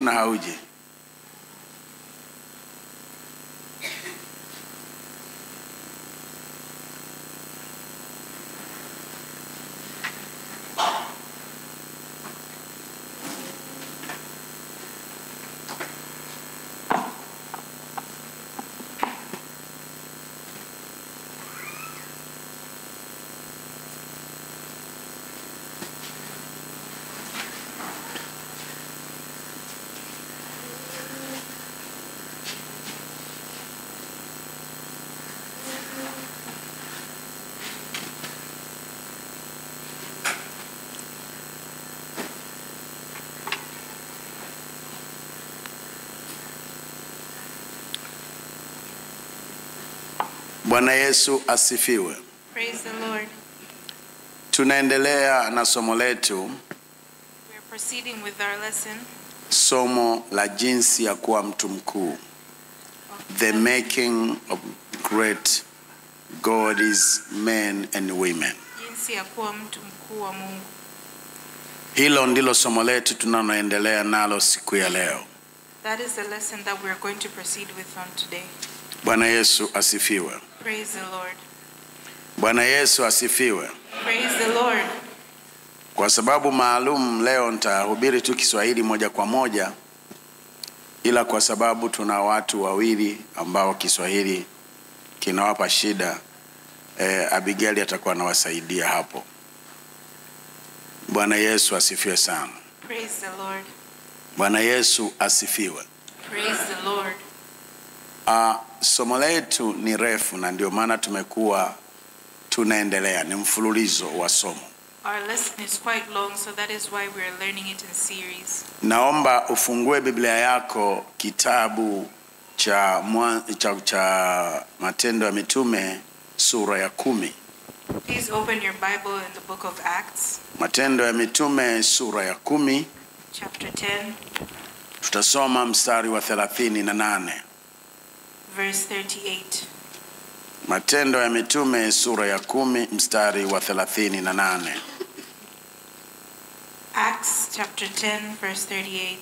mbona hauji? Bwana Yesu asifiwe. Praise the Lord. Tunaendelea na somo letu. We are proceeding with our lesson. Somo la jinsi ya kuwa mtu mkuu. The making of great God's men and women. Jinsi ya kuwa mtu mkuu wa Mungu. Hilo ndilo somo letu tunaloendelea nalo siku ya leo. That is the lesson that we are going to proceed with on today. Bwana Yesu asifiwe. Praise the Lord. Bwana Yesu asifiwe. Praise the Lord. Kwa sababu maalum leo nitahubiri tu Kiswahili moja kwa moja, ila kwa sababu tuna watu wawili ambao Kiswahili kinawapa shida, Abigail atakuwa anawasaidia hapo. Bwana Yesu asifiwe sana. Praise the Lord. Bwana Yesu asifiwe. Praise the Lord. Somo letu ni refu na ndio maana tumekuwa tunaendelea, ni mfululizo wa somo. Our lesson is quite long, so that is why we are learning it in series. Naomba ufungue Biblia yako kitabu cha Matendo ya Mitume sura ya 10. Please open your Bible in the book of Acts. Matendo ya Mitume sura ya 10. Chapter 10. Tutasoma mstari wa 38. Verse 38. Matendo ya Mitume sura ya 10 mstari wa 38. Acts chapter 10 verse 38.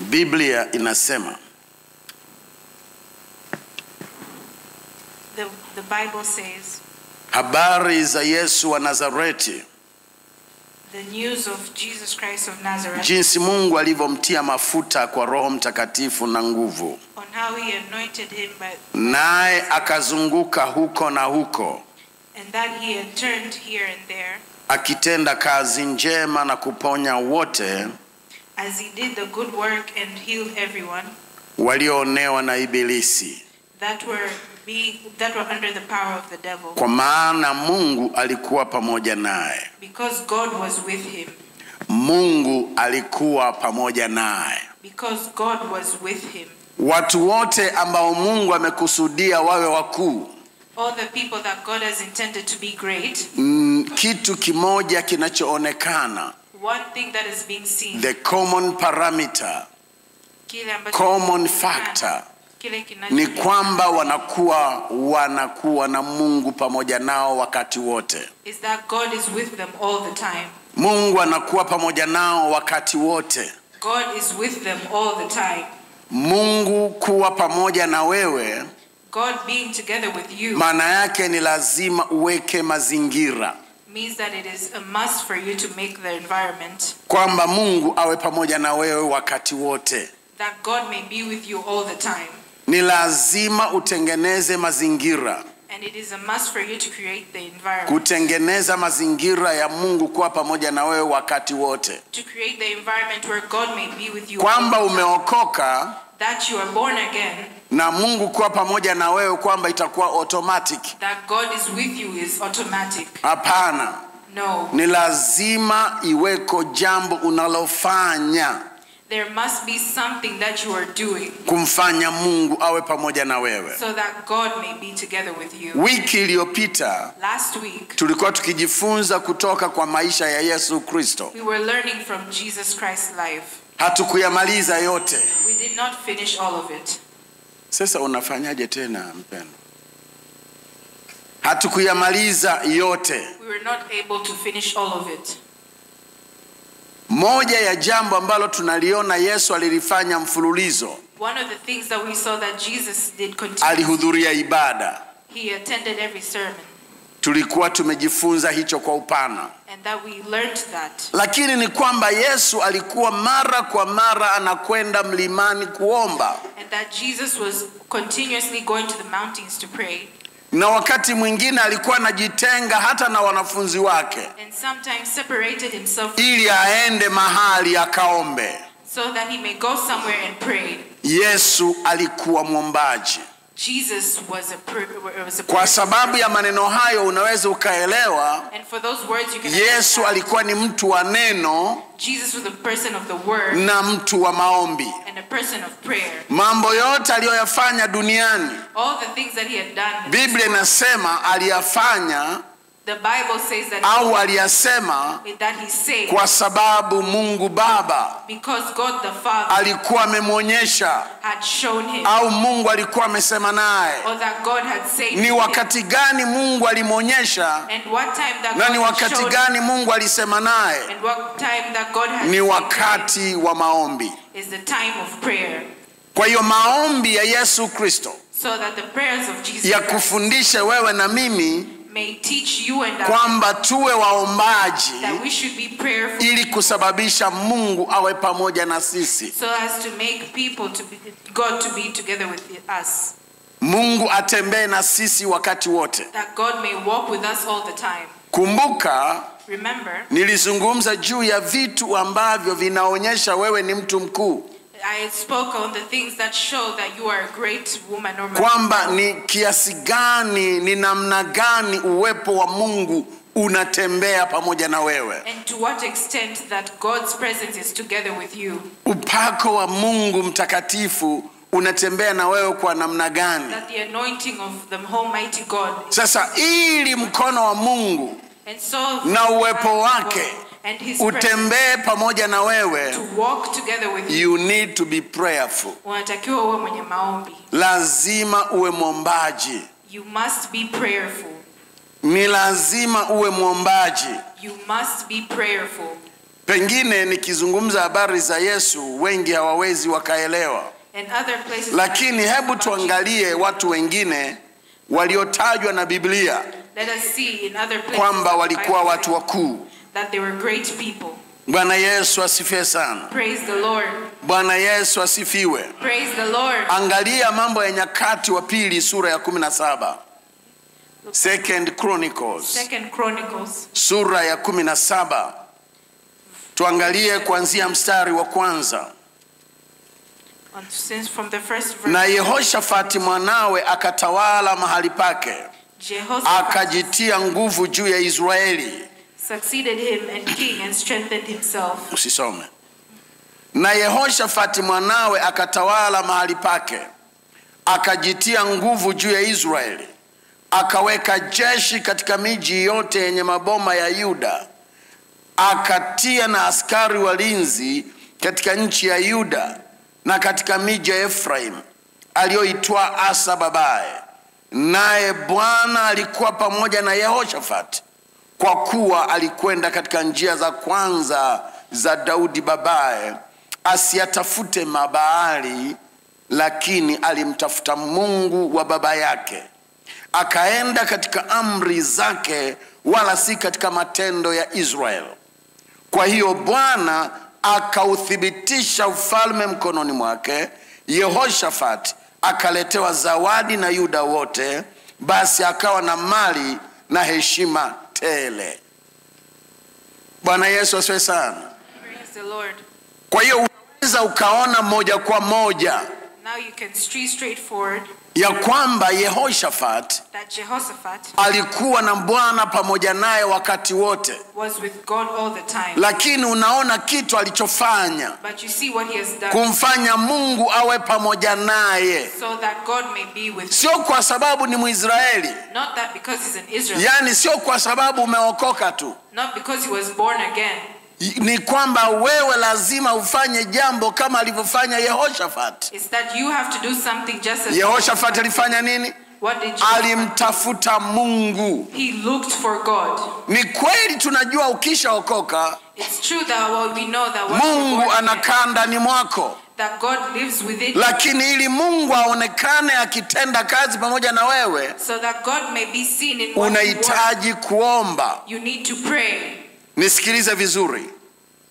Biblia inasema, The Bible says, habari za Yesu wa Nazareti, the news of Jesus Christ of Nazareth, jinsi Mungu alivyomtia mafuta kwa Roho Mtakatifu na nguvu, on how he anointed him naye akazunguka huko na huko, and that he had turned here and there, akitenda kazi njema na kuponya wote as he did the good work and healed everyone walioonewa na ibilisi, that were under the power of the devil, kwa maana Mungu alikuwa pamoja naye. because God was with him. Mungu alikuwa pamoja naye. Because God was with him. Watu wote ambao Mungu amekusudia wawe wakuu, All the people that God has intended to be great, kitu kimoja kinachoonekana, one thing that is being seen, the common parameter, common factor, ni kwamba wanakuwa na Mungu pamoja nao wakati wote. is that God is with them all the time. Mungu anakuwa pamoja nao wakati wote. God is with them all the time. Mungu kuwa pamoja na wewe, God being together with you, maana yake ni lazima uweke mazingira, means that it is a must for you to make the environment kwamba Mungu awe pamoja na wewe wakati wote. that God may be with you all the time. Ni lazima utengeneze mazingira, And it is a must for you to create the environment. kutengeneza mazingira ya Mungu kuwa pamoja na wewe wakati wote. To create the environment where God may be with you. Kwamba umeokoka, That you are born again. na Mungu kuwa pamoja na wewe kwamba itakuwa automatic. That God is with you is automatic. Hapana. No. Ni lazima iweko jambo unalofanya, There must be something that you are doing kumfanya Mungu awe pamoja na wewe. so that God may be together with you. Wiki iliyopita Last week, tulikuwa tukijifunza kutoka kwa maisha ya Yesu Kristo. we were learning from Jesus Christ's life. Hatukuyamaliza yote. We did not finish all of it. Sasa unafanyaje tena mpendwa? Hatukuyamaliza yote. We were not able to finish all of it. Moja ya jambo ambalo tunaliona Yesu alilifanya mfululizo, one of the things that we saw that Jesus did continue, alihudhuria ibada. he attended every sermon. Tulikuwa tumejifunza hicho kwa upana. And that we learned that. Lakini ni kwamba Yesu alikuwa mara kwa mara anakwenda mlimani kuomba. And that Jesus was continuously going to the mountains to pray. Na wakati mwingine alikuwa anajitenga hata na wanafunzi wake, And sometimes separated himself ili aende mahali akaombe. so that he may go somewhere and pray. Yesu alikuwa mwombaji. Jesus was a Kwa sababu ya maneno hayo unaweza ukaelewa, and for those words you can Yesu understand, alikuwa ni mtu wa neno Jesus was a person of the word na mtu wa maombi. and a person of prayer. Mambo yote aliyoyafanya duniani, All the things that he had done, Biblia inasema aliyafanya the Bible says that au aliyasema he said kwa sababu Mungu Baba because God the Father alikuwa amemwonyesha had shown him, au Mungu alikuwa amesema naye. or that God had said Ni to wakati gani Mungu alimwonyesha him, and what time that na God ni had wakati shown gani Mungu alisema naye? and what time that God had Ni said wakati wa maombi. is the time of prayer. Kwa hiyo maombi ya Yesu Kristo So that the prayers of Jesus ya Christ kufundisha wewe na mimi may teach you and I kwamba tuwe waombaji that we should be prayerful, ili kusababisha Mungu awe pamoja na sisi. so as to make people God to be together with us. Mungu atembee na sisi wakati wote. That God may walk with us all the time. Kumbuka Remember, nilizungumza juu ya vitu ambavyo vinaonyesha wewe ni mtu mkuu. I spoke on the things that show that you are a great woman or man. Kwamba ni kiasi gani, ni namna gani uwepo wa Mungu unatembea pamoja na wewe. And to what extent that God's presence is together with you. Upako wa Mungu mtakatifu unatembea na wewe kwa namna gani. That the anointing of the Almighty God. Sasa ili mkono wa Mungu And so na uwepo wake and his utembee pamoja na wewe, to walk together with you. you need to be prayerful. Unatakiwa uwe mwenye maombi. Lazima uwe mwombaji. You must be prayerful. Ni lazima uwe mwombaji. You must be prayerful. Pengine nikizungumza habari za Yesu wengi hawawezi wakaelewa. And other places, Lakini hebu tuangalie watu wengine waliotajwa na Biblia let us see in other places kwamba walikuwa watu wakuu. that they were great people. Bwana Yesu asifiwe sana. Praise the Lord. Bwana Yesu asifiwe. Praise the Lord. Angalia Mambo ya Nyakati wa Pili sura ya 17. Second Chronicles sura ya 17. Tuangalie kuanzia mstari wa kwanza. Since from the first verse. Na Yehoshafati mwanawe akatawala mahali pake, akajitia nguvu juu ya Israeli. Succeeded him and king and strengthened himself. Usisome. Na Yehoshafati mwanawe akatawala mahali pake, akajitia nguvu juu ya Israeli, akaweka jeshi katika miji yote yenye maboma ya Yuda, akatia na askari walinzi katika nchi ya Yuda na katika miji ya Efraim aliyoitwa Asa babaye. Naye Bwana alikuwa pamoja na Yehoshafati, kwa kuwa alikwenda katika njia za kwanza za Daudi babaye, asiyatafute Mabaali, lakini alimtafuta Mungu wa baba yake. Akaenda katika amri zake, wala si katika matendo ya Israeli. Kwa hiyo Bwana akauthibitisha ufalme mkononi mwake. Yehoshafati akaletewa zawadi na Yuda wote, basi akawa na mali na heshima tele. Bwana Yesu asifiwe sana. Praise the Lord. Kwa hiyo unaweza ukaona moja kwa moja Now you can see straightforward ya kwamba Yehoshafati that Jehoshaphat alikuwa na Bwana pamoja naye wakati wote. was with God all the time. Lakini unaona kitu alichofanya, But you see what he has done kumfanya Mungu awe pamoja naye. so that God may be with Sio kwa sababu ni Mwisraeli, not that because he's an Israelite, yani sio kwa sababu umeokoka tu. not because he was born again. Ni kwamba wewe lazima ufanye jambo kama alivyofanya Yehoshafati. It's that you have to do something just as Yehoshafati alifanya nini? What did Jehoshaphat do? Alimtafuta Mungu. He looked for God. Ni kweli tunajua ukishaokoka It's true that we know that Mungu anakaa ndani mwako. That God lives within you. Lakini ili Mungu aonekane akitenda kazi pamoja na wewe, so that God may be seen in what unahitaji kuomba. You need to pray. Nisikilize vizuri.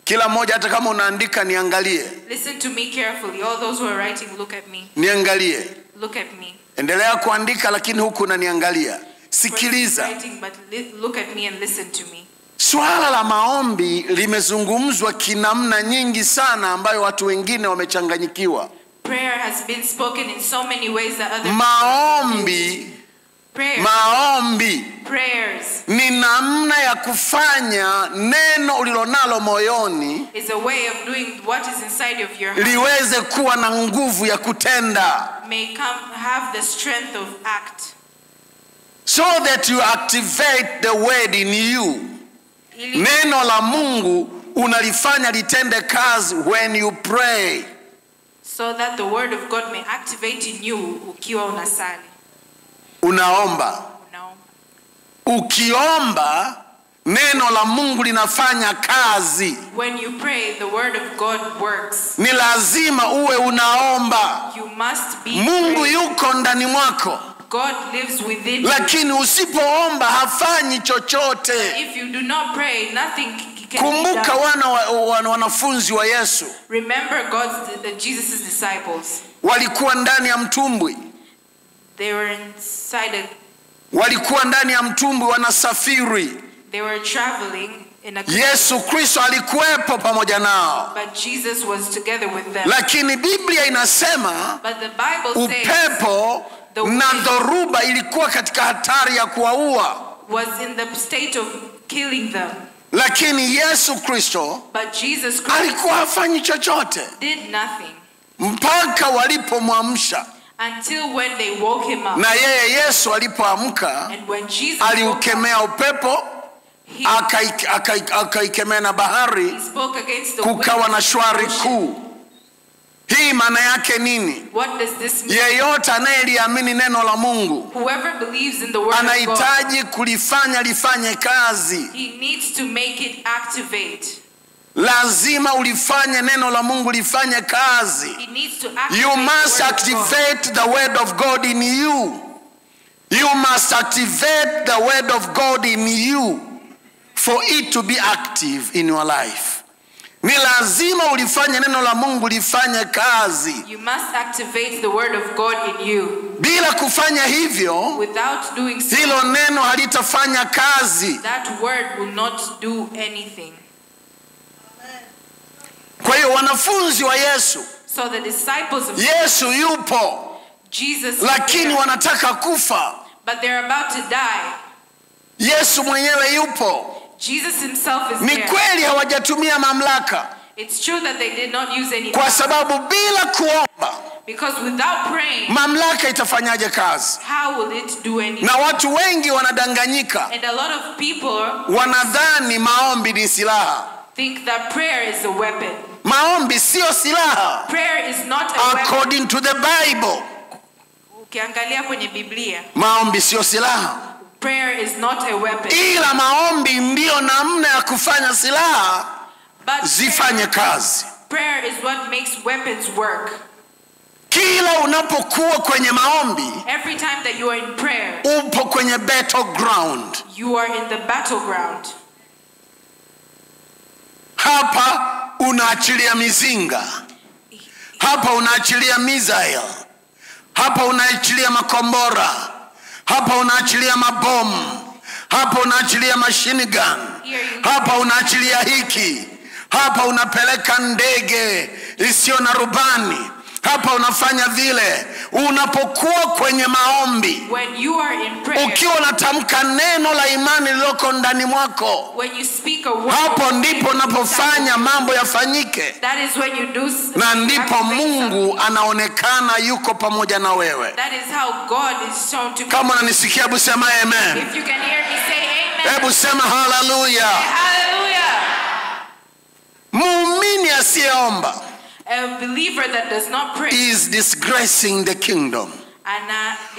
Kila mmoja, hata kama unaandika, niangalie. Listen to me carefully. All those who are writing, look at me. Niangalie. Look at me. Endelea kuandika, lakini huku unaniangalia. Sikiliza. Writing, but look at me and listen to me. Swala la maombi limezungumzwa kinamna nyingi sana ambayo watu wengine wamechanganyikiwa. Prayer has been spoken in so many ways that other prayers ni namna ya kufanya neno ulilonalo moyoni is a way of doing what is inside of your heart liweze kuwa na nguvu ya kutenda, may have the strength of act, so that you activate the word in you. Neno la Mungu unalifanya litende kazi when you pray. So that the word of God may activate in you ukiwa unasali. Unaomba. Ukiomba, neno la Mungu linafanya kazi. When you pray, the word of God works. Ni lazima uwe unaomba. You must be Mungu praying. yuko ndani mwako. God lives within you. Lakini usipoomba hafanyi chochote. If you do not pray, nothing can Kumbuka be done. wanafunzi wa Yesu. Remember Jesus' disciples. Walikuwa ndani ya mtumbwi. They were inside Walikuwa ndani ya mtumbwi wanasafiri. They were traveling in a Yesu Kristo alikuwepo pamoja nao. But Jesus was together with them. Lakini Biblia inasema But the Bible says upepo na dhoruba ilikuwa katika hatari ya kuwaua. Was in the state of killing them. Lakini Yesu Kristo alikuwa hafanyi chochote. Did nothing. Mpaka walipomwamsha. Until when they woke him up. Na yeye Yesu alipoamka, aliukemea upepo, akaikemea na bahari, kukawa na shwari kuu. Hii maana yake nini? What does this mean? Yeyote anayeliamini neno la Mungu, whoever believes in the word anahitaji kulifanya lifanye kazi. He needs to make it activate. Lazima ulifanye neno la Mungu lifanye kazi. He needs to activate. You must activate the word of God in you. You must activate the word of God in you for it to be active in your life. Ni lazima ulifanye neno la Mungu lifanye kazi. You must activate the word of God in you. Bila kufanya hivyo, without doing so, hilo neno halitafanya kazi. That word will not do anything. Kwa hiyo wanafunzi wa Yesu, so the disciples of Yesu yupo, Jesus, lakini wanataka kufa. But they're about to die. Yesu mwenyewe yupo. Jesus himself is ni there. Kweli hawajatumia mamlaka. It's true that they did not use any kwa power. Sababu bila kuomba, because without praying, mamlaka itafanyaje kazi? How will it do anything? Na watu wengi wanadanganyika. And a lot of people wanadhani maombi ni silaha. Think that prayer is a weapon. Maombi sio silaha. Prayer is not a weapon. According to the Bible. Ukiangalia kwenye Biblia, maombi sio silaha. Prayer is not a weapon. Ila maombi ndio namna ya kufanya silaha zifanye kazi. Prayer is what makes weapons work. Kila unapokuwa kwenye maombi, every time that you are in prayer, upo kwenye battleground. You are in the battleground. Hapa unaachilia mizinga. Hapa unaachilia missile. Hapa unaachilia makombora. Hapa unaachilia mabomu. Hapa unaachilia machine gun. Hapa unaachilia hiki. Hapa unapeleka ndege isiyo na rubani. Hapa unafanya vile. Unapokuwa kwenye maombi, when you are in prayer, ukiwa unatamka neno la imani liloko ndani mwako, when you speak a word, hapo ndipo unapofanya mambo yafanyike. That is when you do, na ndipo Mungu anaonekana yuko pamoja na wewe. That is how God is shown to be. Kama unanisikia, hebu sema amen. If you can hear me, say amen. Hebu sema hallelujah. Hallelujah. Muumini asiyeomba, a believer that does not pray, is disgracing the kingdom.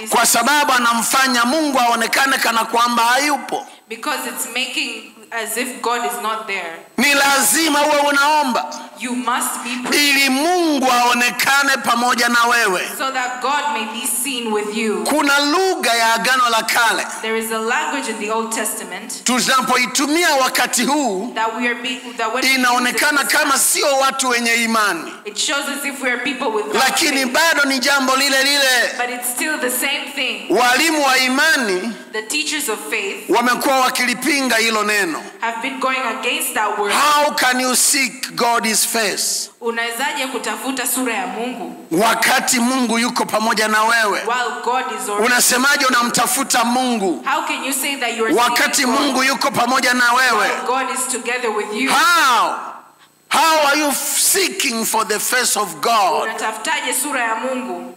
Kwa sababu anamfanya Mungu aonekane kana kwamba hayupo. Because it's making as if God is not there. Ni lazima uwe unaomba You must be praying ili Mungu aonekane pamoja na wewe. so that God may be seen with you. Kuna lugha ya Agano la Kale There is a language in the Old Testament tunapoitumia wakati huu that we are that when we use inaonekana it, kama sio watu wenye imani, it shows as if we are people with lakini faith. bado ni jambo lile lile. But it's still the same thing. Walimu wa imani The teachers of faith wamekuwa wakilipinga hilo neno. have been going against that word. How can you seek God's face Unawezaje kutafuta sura ya Mungu wakati Mungu yuko pamoja na wewe? while God is already? Unasemaje unamtafuta Mungu How can you say that you are wakati seeking God Mungu yuko pamoja na wewe? while God is together with you? How are you seeking for the face of God Unatafutaje sura ya Mungu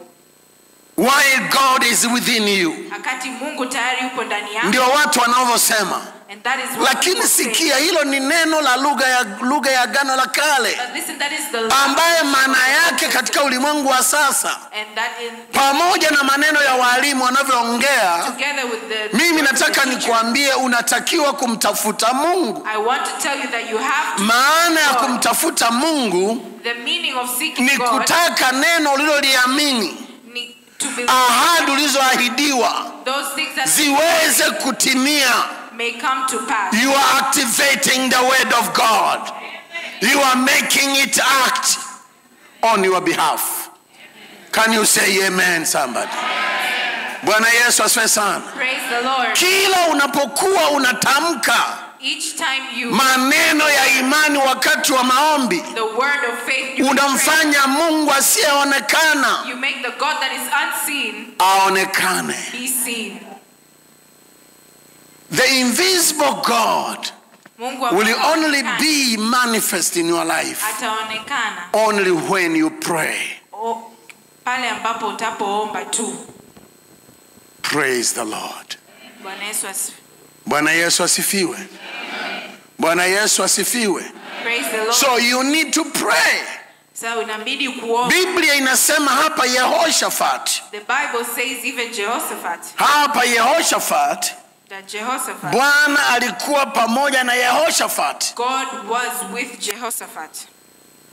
while God is within you? wakati Mungu tayari yupo ndani yako? Ndio watu wanavyosema. And that is what Lakini people say. sikia, hilo ni neno la lugha ya Agano la Kale But listen, that is the ambaye maana yake katika ulimwengu wa sasa, and that in pamoja na maneno ya walimu wanavyoongea, together with the mimi nataka the teacher, nikuambie unatakiwa kumtafuta Mungu. I want to tell you that you have to Maana ya kumtafuta Mungu the meaning of seeking ni God kutaka neno uliloliamini, to believe ahadi ulizoahidiwa those things that ziweze kutimia. may come to pass. You are activating the word of God. You are making it act on your behalf. Can you say amen, somebody? Bwana Yesu asifiwe sana. Praise the Lord. Kila unapokuwa unatamka Each time you maneno ya imani wakati wa maombi, the word of faith you pray, unamfanya Mungu asiyeonekana you make the God that is unseen aonekane. be seen. The invisible God Mungu will only ataonekana. be manifest in your life Ataonekana only when you pray. pale ambapo utapoomba tu. Praise the Lord. Bwana Yesu asifiwe. Bwana Yesu asifiwe. Bwana Yesu asifiwe. Praise the Lord. So you need to pray. So inabidi kuomba. Biblia inasema hapa Yehoshafat. The Bible says even Jehoshaphat, Hapa Yehoshafat, that Jehoshaphat, Bwana alikuwa pamoja na Yehoshafat. God was with Jehoshaphat.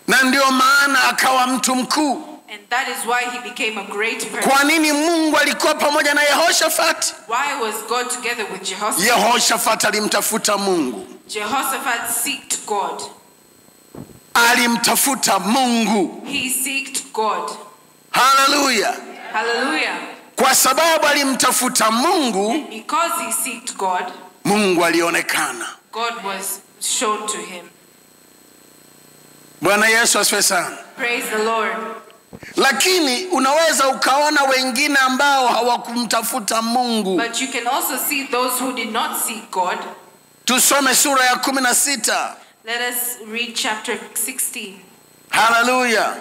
Na ndio maana akawa mtu mkuu. And that is why he became a great person. Kwa nini Mungu alikuwa pamoja na Yehoshafat? Why was God together with Jehoshaphat? Yehoshafat alimtafuta Mungu. Jehoshaphat sought God. Alimtafuta Mungu. He sought God. Hallelujah. Hallelujah. Kwa sababu alimtafuta Mungu, Because he sought God, Mungu alionekana. God was shown to him. Bwana Yesu asifiwe sana. Praise the Lord. Lakini unaweza ukaona wengine ambao hawakumtafuta Mungu. But you can also see those who did not seek God. Tusome sura ya 16. Let us read chapter 16. Hallelujah.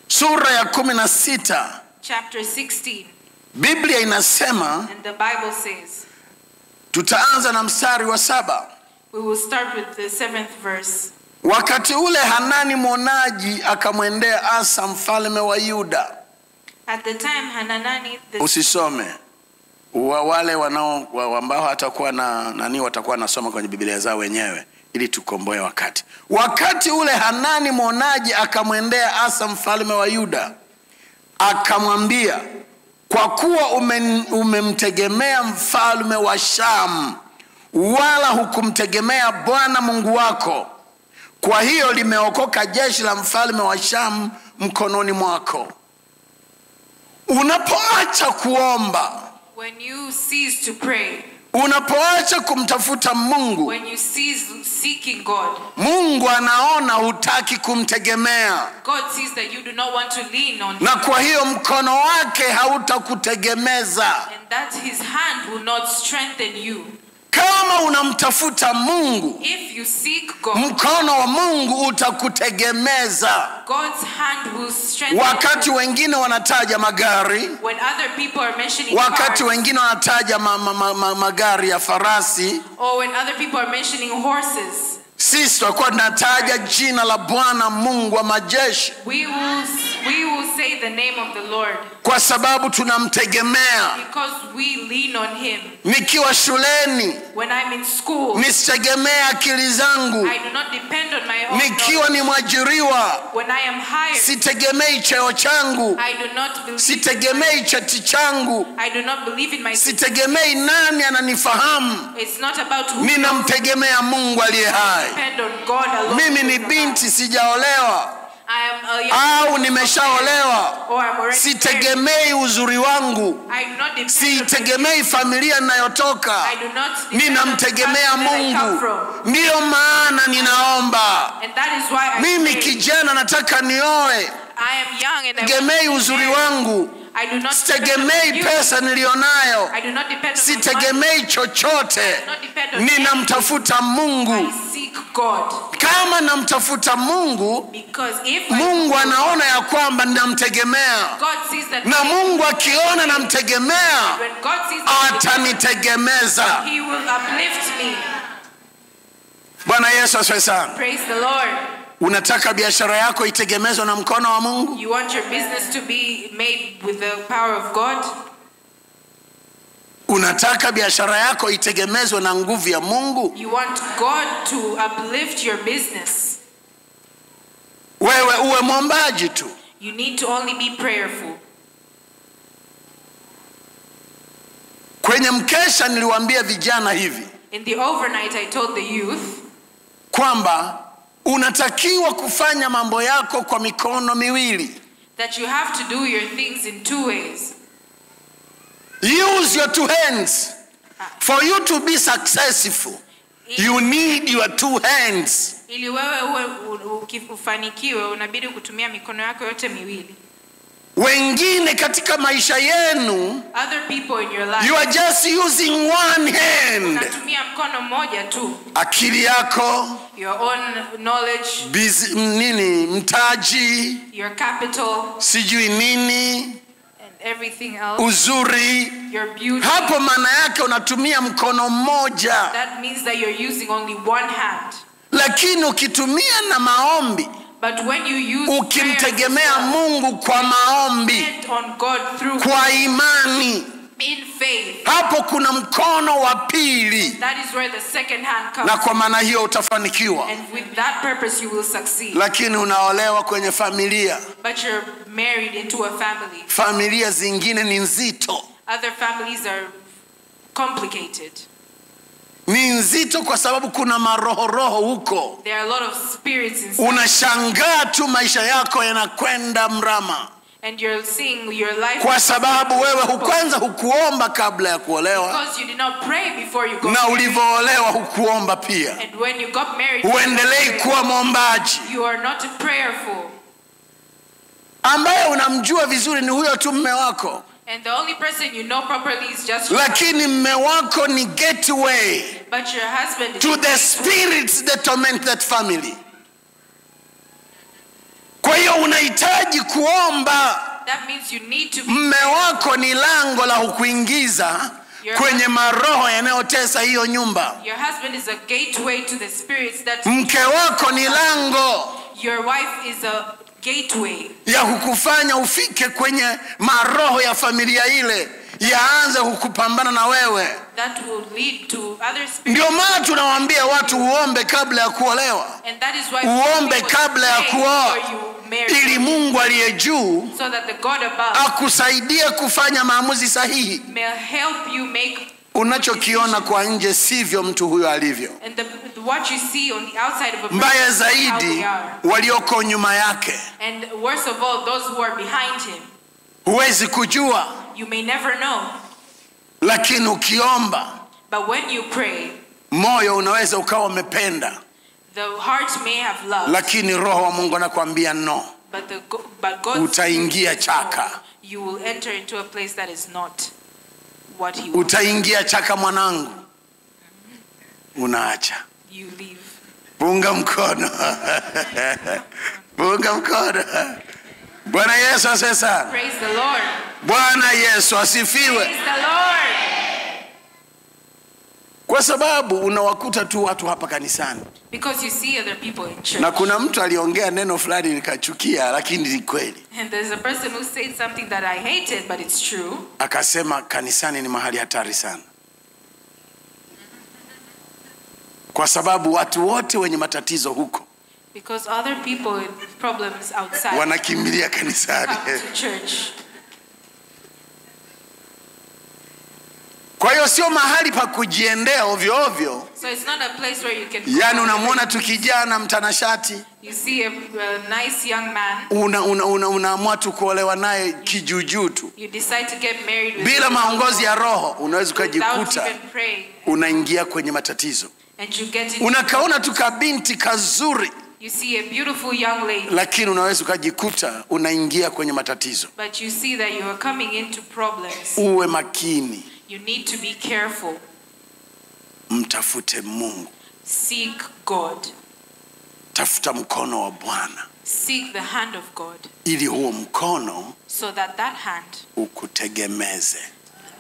Sura ya 16. Chapter 16. Biblia inasema, And the Bible says, tutaanza na mstari wa 7. we will start with the 7th verse. Wakati ule Hanani mwonaji akamwendea Asa mfalme wa Yuda. At the time Hanani the Usisome. Wale ambao hatakuwa na nani watakuwa nasoma kwenye Biblia zao wenyewe ili tukomboe wakati. Wakati ule Hanani mwonaji akamwendea Asa mfalme wa Yuda. Akamwambia, kwa kuwa umemtegemea mfalme wa Sham, wala hukumtegemea Bwana Mungu wako, kwa hiyo limeokoka jeshi la mfalme wa Sham mkononi mwako. Unapoacha kuomba, when you cease to pray, unapoacha kumtafuta Mungu, when you cease seeking God, Mungu anaona hutaki kumtegemea, God sees that you do not want to lean on him, na kwa hiyo mkono wake hautakutegemeza. and that his hand will not strengthen you. Kama unamtafuta Mungu, If you seek God, mkono wa Mungu utakutegemeza. God's hand will strengthen Wakati you. wengine wanataja magari, When other people are mentioning wakati cars, wengine wanataja magari ya farasi, or when other people are mentioning horses, sisi tutakuwa tunataja jina la Bwana Mungu wa majeshi. we will we will say the name of the Lord. kwa sababu tunamtegemea. Because we lean on him. Nikiwa shuleni, when I'm in school, nisitegemee akili zangu. I do not depend on my own. Nikiwa ni mwajiriwa, when I am hired, sitegemei cheo changu. I do not believe. Sitegemei cheti changu. I do not believe in myself. Sitegemei nani ananifahamu. It's not about who. Ninamtegemea Mungu aliye hai. Depend on God alone. Mimi ni binti, sijaolewa I am a young au nimeshaolewa. or I'm already Sitegemei uzuri wangu. I do not depend Sitegemei familia ninayotoka. I do not depend Ninamtegemea on the family that I come Mungu. from. Ndiyo maana ninaomba. And that is why I Mimi pray. kijana nataka nioe. I am young and I Sitegemei uzuri wangu. I do not Sitegemei depend on pesa nilionayo. I do not depend on Sitegemei chochote. I do not depend on Ninamtafuta Mungu. I seek God. Kama namtafuta Mungu, Because if Mungu anaona ya kwamba ninamtegemea. God sees that Na Mungu akiona namtegemea, when God sees that atanitegemeza. he will uplift me. Bwana Yesu asifiwe sana. Praise the Lord. Unataka biashara yako itegemezwe na mkono wa Mungu? You want your business to be made with the power of God? Unataka biashara yako itegemezwe na nguvu ya Mungu? You want God to uplift your business? Wewe uwe mwombaji tu. You need to only be prayerful. Kwenye mkesha niliwaambia vijana hivi In the overnight I told the youth kwamba unatakiwa kufanya mambo yako kwa mikono miwili. that you have to do your things in two ways. Use your two hands. For you to be successful, you need your two hands. Ili wewe uwe ufanikiwe unabidi kutumia mikono yako yote miwili. Wengine katika maisha yenu, Other people in your life, you are just using one hand. unatumia mkono mmoja tu. Akili yako, Your own knowledge, mtaji, your capital, sijui nini, and everything else. uzuri. Your beauty. Hapo maana yake unatumia mkono mmoja. That means that you're using only one hand. Lakini ukitumia na maombi, But when you use ukimtegemea Mungu kwa maombi, depend on God through kwa imani, in faith, hapo kuna mkono wa pili, that is where the second hand comes. na kwa maana hiyo utafanikiwa. And with that purpose you will succeed. Lakini unaolewa kwenye familia, But you're married into a family. familia zingine ni nzito. Other families are complicated. Ni nzito kwa sababu kuna maroho huko. There are a lot of spirits inside. Unashangaa tu maisha yako yanakwenda mrama. And you're seeing your life Kwa sababu wewe kwanza hukuomba kabla ya kuolewa, because you did not pray before you got na married. ulivoolewa hukuomba pia. And when you got married, Uendelei kuwa mwombaji. you are not prayerful. Ambaye unamjua vizuri ni huyo tu mume wako. And the only person you know properly is just Lakini mume wako ni gateway but your husband is to the spirits that torment that family. Kwa hiyo unahitaji kuomba. That means you need to be Mume wako ni lango la kukuingiza kwenye maroho yanayotesa hiyo nyumba. Your husband is a gateway to the spirits that Mke wako ni lango your wife is a gateway ya kukufanya ufike kwenye maroho ya familia ile, yaanze kukupambana na wewe. that will lead to other spirits. Ndio maana tunawaambia watu uombe kabla ya kuolewa. And that is why Uombe people kabla ya pray kuoa, before you marry, ili Mungu aliye juu so that the God above akusaidie kufanya maamuzi sahihi. may help you make Unachokiona kwa nje sivyo mtu huyo alivyo. and what you see on the outside of a person Mbaya is how zaidi they are. walioko nyuma yake. And worst of all, those who are behind him. Huwezi kujua, You may never know. lakini ukiomba, But when you pray, moyo unaweza ukawa umependa, the heart may have love. lakini roho wa Mungu anakuambia no. But God Utaingia chaka. you will enter into a place that is not what he wants. Utaingia chaka mwanangu. Unaacha. You leave. Punga mkono. Punga mkono. Bwana Yesu asifiwe sana. Praise the Lord. Bwana Yesu asifiwe. Praise the Lord. Kwa sababu unawakuta tu watu hapa kanisani. Because you see other people in church. Na kuna mtu aliongea neno fulani nikachukia lakini ni kweli. And there's a person who said something that I hated, but it's true. Akasema kanisani ni mahali hatari sana. Kwa sababu watu wote wenye matatizo huko, Because other people with problems outside wanakimbilia kanisani. come to church. Kwa hiyo sio mahali pa kujiendea ovyo ovyo. So it's not a place where you can Yaani unamwona tu kijana mtanashati, you see a nice young man, unaamua tu kuolewa naye kijuujuu tu. you decide to get married with Bila him maongozi ya roho unaweza without ukajikuta even praying, unaingia kwenye matatizo. and you get into Unakaona tu kabinti kazuri, you see a beautiful young lady, lakini unaweza ukajikuta unaingia kwenye matatizo. but you see that you are coming into problems. Uwe makini, You need to be careful. mtafute Mungu. Seek God. Tafuta mkono wa Bwana Seek the hand of God, ili huo mkono so that that hand ukutegemeze.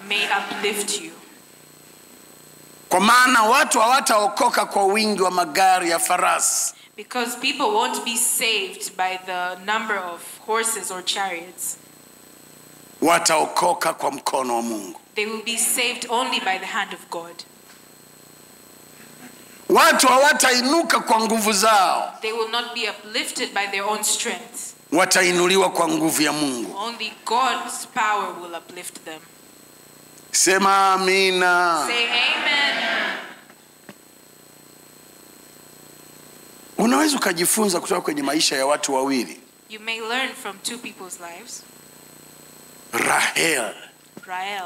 may uplift you. Kwa maana watu hawataokoka kwa wingi wa magari ya farasi, Because people won't be saved by the number of horses or chariots. wataokoka kwa mkono wa Mungu. They will be saved only by the hand of God. Watu hawatainuka kwa nguvu zao, They will not be uplifted by their own strength. watainuliwa kwa nguvu ya Mungu. Only God's power will uplift them. Sema amina. Say amen. Unaweza ukajifunza kutoka kwenye maisha ya watu wawili. You may learn from two people's lives. Rahel Rael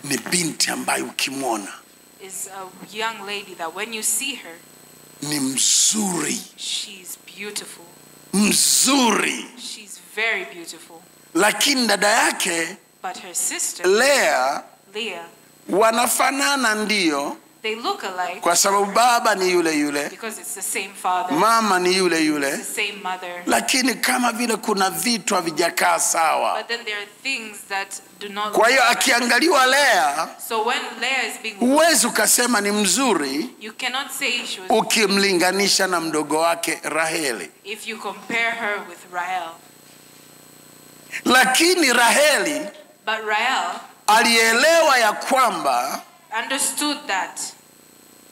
ni binti ambaye ukimwona is a young lady that when you see her, ni mzuri, she's beautiful. mzuri. She's very beautiful. Lakini dada yake But her sister, Lea Leah, wanafanana ndio, they look alike kwa sababu baba ni yule yule, because it's the same father, mama ni yule it's yule, the same mother. lakini kama vile kuna vitu havijakaa sawa. But then there are things that do not Kwa look hiyo alike. akiangaliwa Lea, So when Leah is being huwezi ukasema ni mzuri you cannot say she was ukimlinganisha na mdogo wake Raheli. if you compare her with Rael. Lakini Raheli But Rael alielewa ya kwamba understood that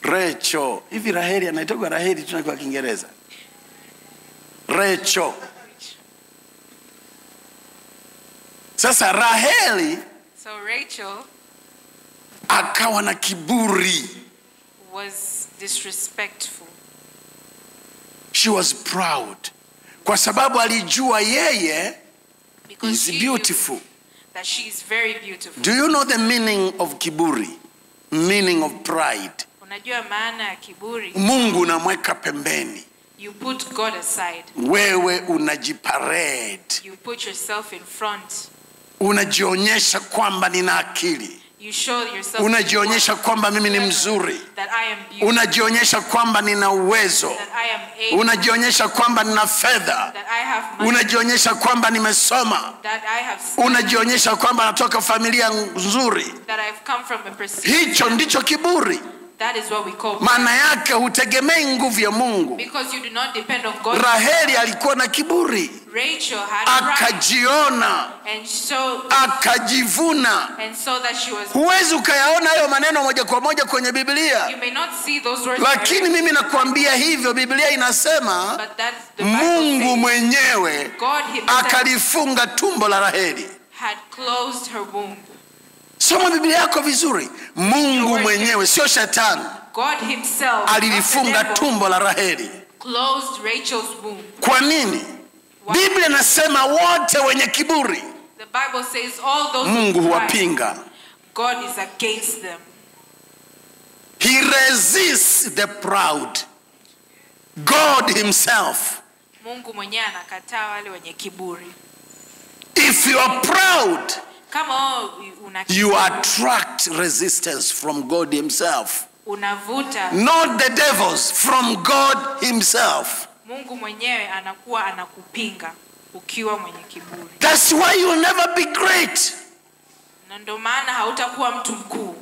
Rachel, hivi Raheli anaitwa Raheli tuna kwa Kiingereza? Rachel. Sasa Raheli so Rachel akawa na kiburi. was disrespectful. She was proud. Kwa sababu alijua yeye Because is she knew beautiful. that she is very beautiful. Do you know the meaning of kiburi? Meaning of pride. Unajua maana ya kiburi? Mungu unamweka pembeni. You put God aside. Wewe unajiparade. You put yourself in front. Unajionyesha kwamba nina akili. You show yourself Unajionyesha kwamba mimi ni mzuri. that I am beautiful. Unajionyesha kwamba nina uwezo. That I am able. Unajionyesha kwamba nina fedha. That I have money. Unajionyesha kwamba nimesoma. That I have studied. Unajionyesha kwamba natoka familia nzuri. That I've come from a prestigious. Hicho ndicho kiburi. That is what we call. Maana yake hutegemei nguvu ya Mungu. Because you do not depend on God. Raheli alikuwa na kiburi, Rachel had pride. akajiona, And so akajivuna. that she was. Huwezi ukayaona hayo maneno moja kwa moja kwenye Biblia, You may not see those words. lakini directly, mimi nakwambia hivyo. Biblia inasema but that's the Bible Mungu says mwenyewe God himself akalifunga tumbo la Raheli. had closed her womb. Soma Biblia yako vizuri. Mungu mwenyewe, sio shetani, God himself, not the alilifunga devil, tumbo la Raheli. closed Rachel's womb. Kwa nini? Why? Biblia inasema wote wenye kiburi The Bible says all those Mungu who pride, huwapinga. God is against them. He resists the proud. God himself. Mungu mwenyewe anakataa wale wenye kiburi. If you are proud, Kama una you attract resistance from God himself. unavuta, Not the devils, from God himself. Mungu mwenyewe anakuwa anakupinga ukiwa mwenye kiburi. That's why you will never be great. Na ndio maana hautakuwa mtu mkuu.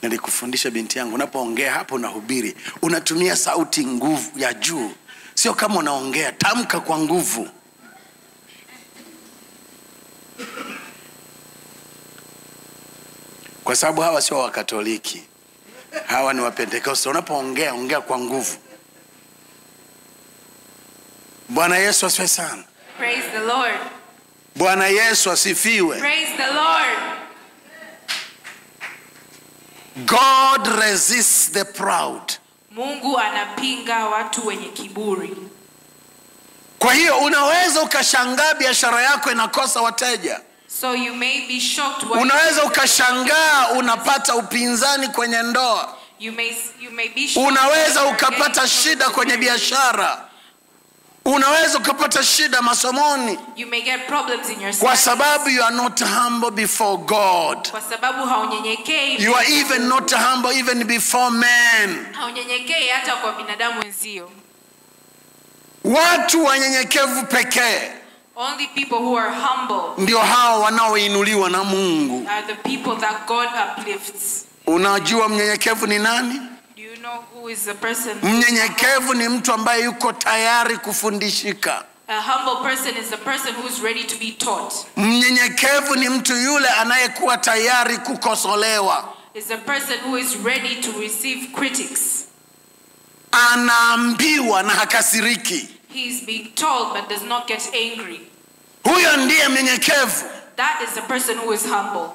Nilikufundisha binti yangu, unapoongea hapo unahubiri, unatumia sauti nguvu ya juu. Sio kama unaongea, tamka kwa nguvu. Kwa sababu hawa sio Wakatoliki. Hawa ni Wapentekoste. Unapoongea, ongea kwa nguvu. Bwana Yesu asifiwe sana. Praise the Lord. Bwana Yesu asifiwe. Praise the Lord. God resists the proud. Mungu anapinga watu wenye kiburi. Kwa hiyo unaweza ukashangaa biashara yako inakosa wateja. So you may be shocked Unaweza ukashangaa unapata upinzani kwenye ndoa. you may be shocked. Unaweza ukapata shida kwenye biashara. Unaweza ukapata shida masomoni. You may get problems in your Kwa studies. sababu you are not humble before God. Kwa sababu haunyenyekei. You are even not humble even before men. Haunyenyekei hata kwa binadamu wenzio. Watu wanyenyekevu pekee Only people who are humble ndio hao wanaoinuliwa na Mungu. are the people that God uplifts. Unajua mnyenyekevu ni nani? Do you know who is the person? Mnyenyekevu ni mtu ambaye yuko tayari kufundishika. A humble person is the person who is ready to be taught. Mnyenyekevu ni mtu yule anayekuwa tayari kukosolewa. Is the person who is ready to receive critics. Anaambiwa na hakasiriki. He is being told but does not get angry. Huyo ndiye mnyenyekevu. That is the person who is humble.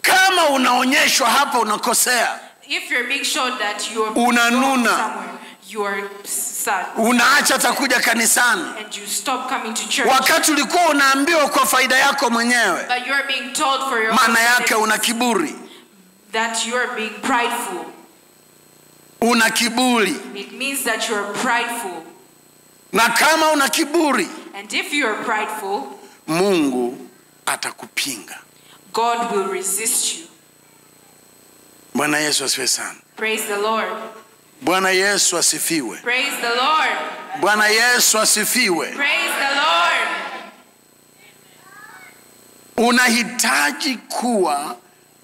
Kama unaonyeshwa hapa unakosea, If you're being shown that you are Unanuna. wrong somewhere, you are sad unaacha takuja kanisani. and you stop coming to church. Wakati ulikuwa unaambiwa kwa faida yako mwenyewe, But you are being told for your maana own yake sake una kiburi. that you are being prideful. Una kiburi. It means that you are prideful. Na kama una kiburi, And if you are prideful, Mungu atakupinga. God will resist you. Bwana Yesu asifiwe sana. Praise the Lord. Bwana Yesu asifiwe. Praise the Lord. Bwana Yesu asifiwe. Praise the Lord. Unahitaji kuwa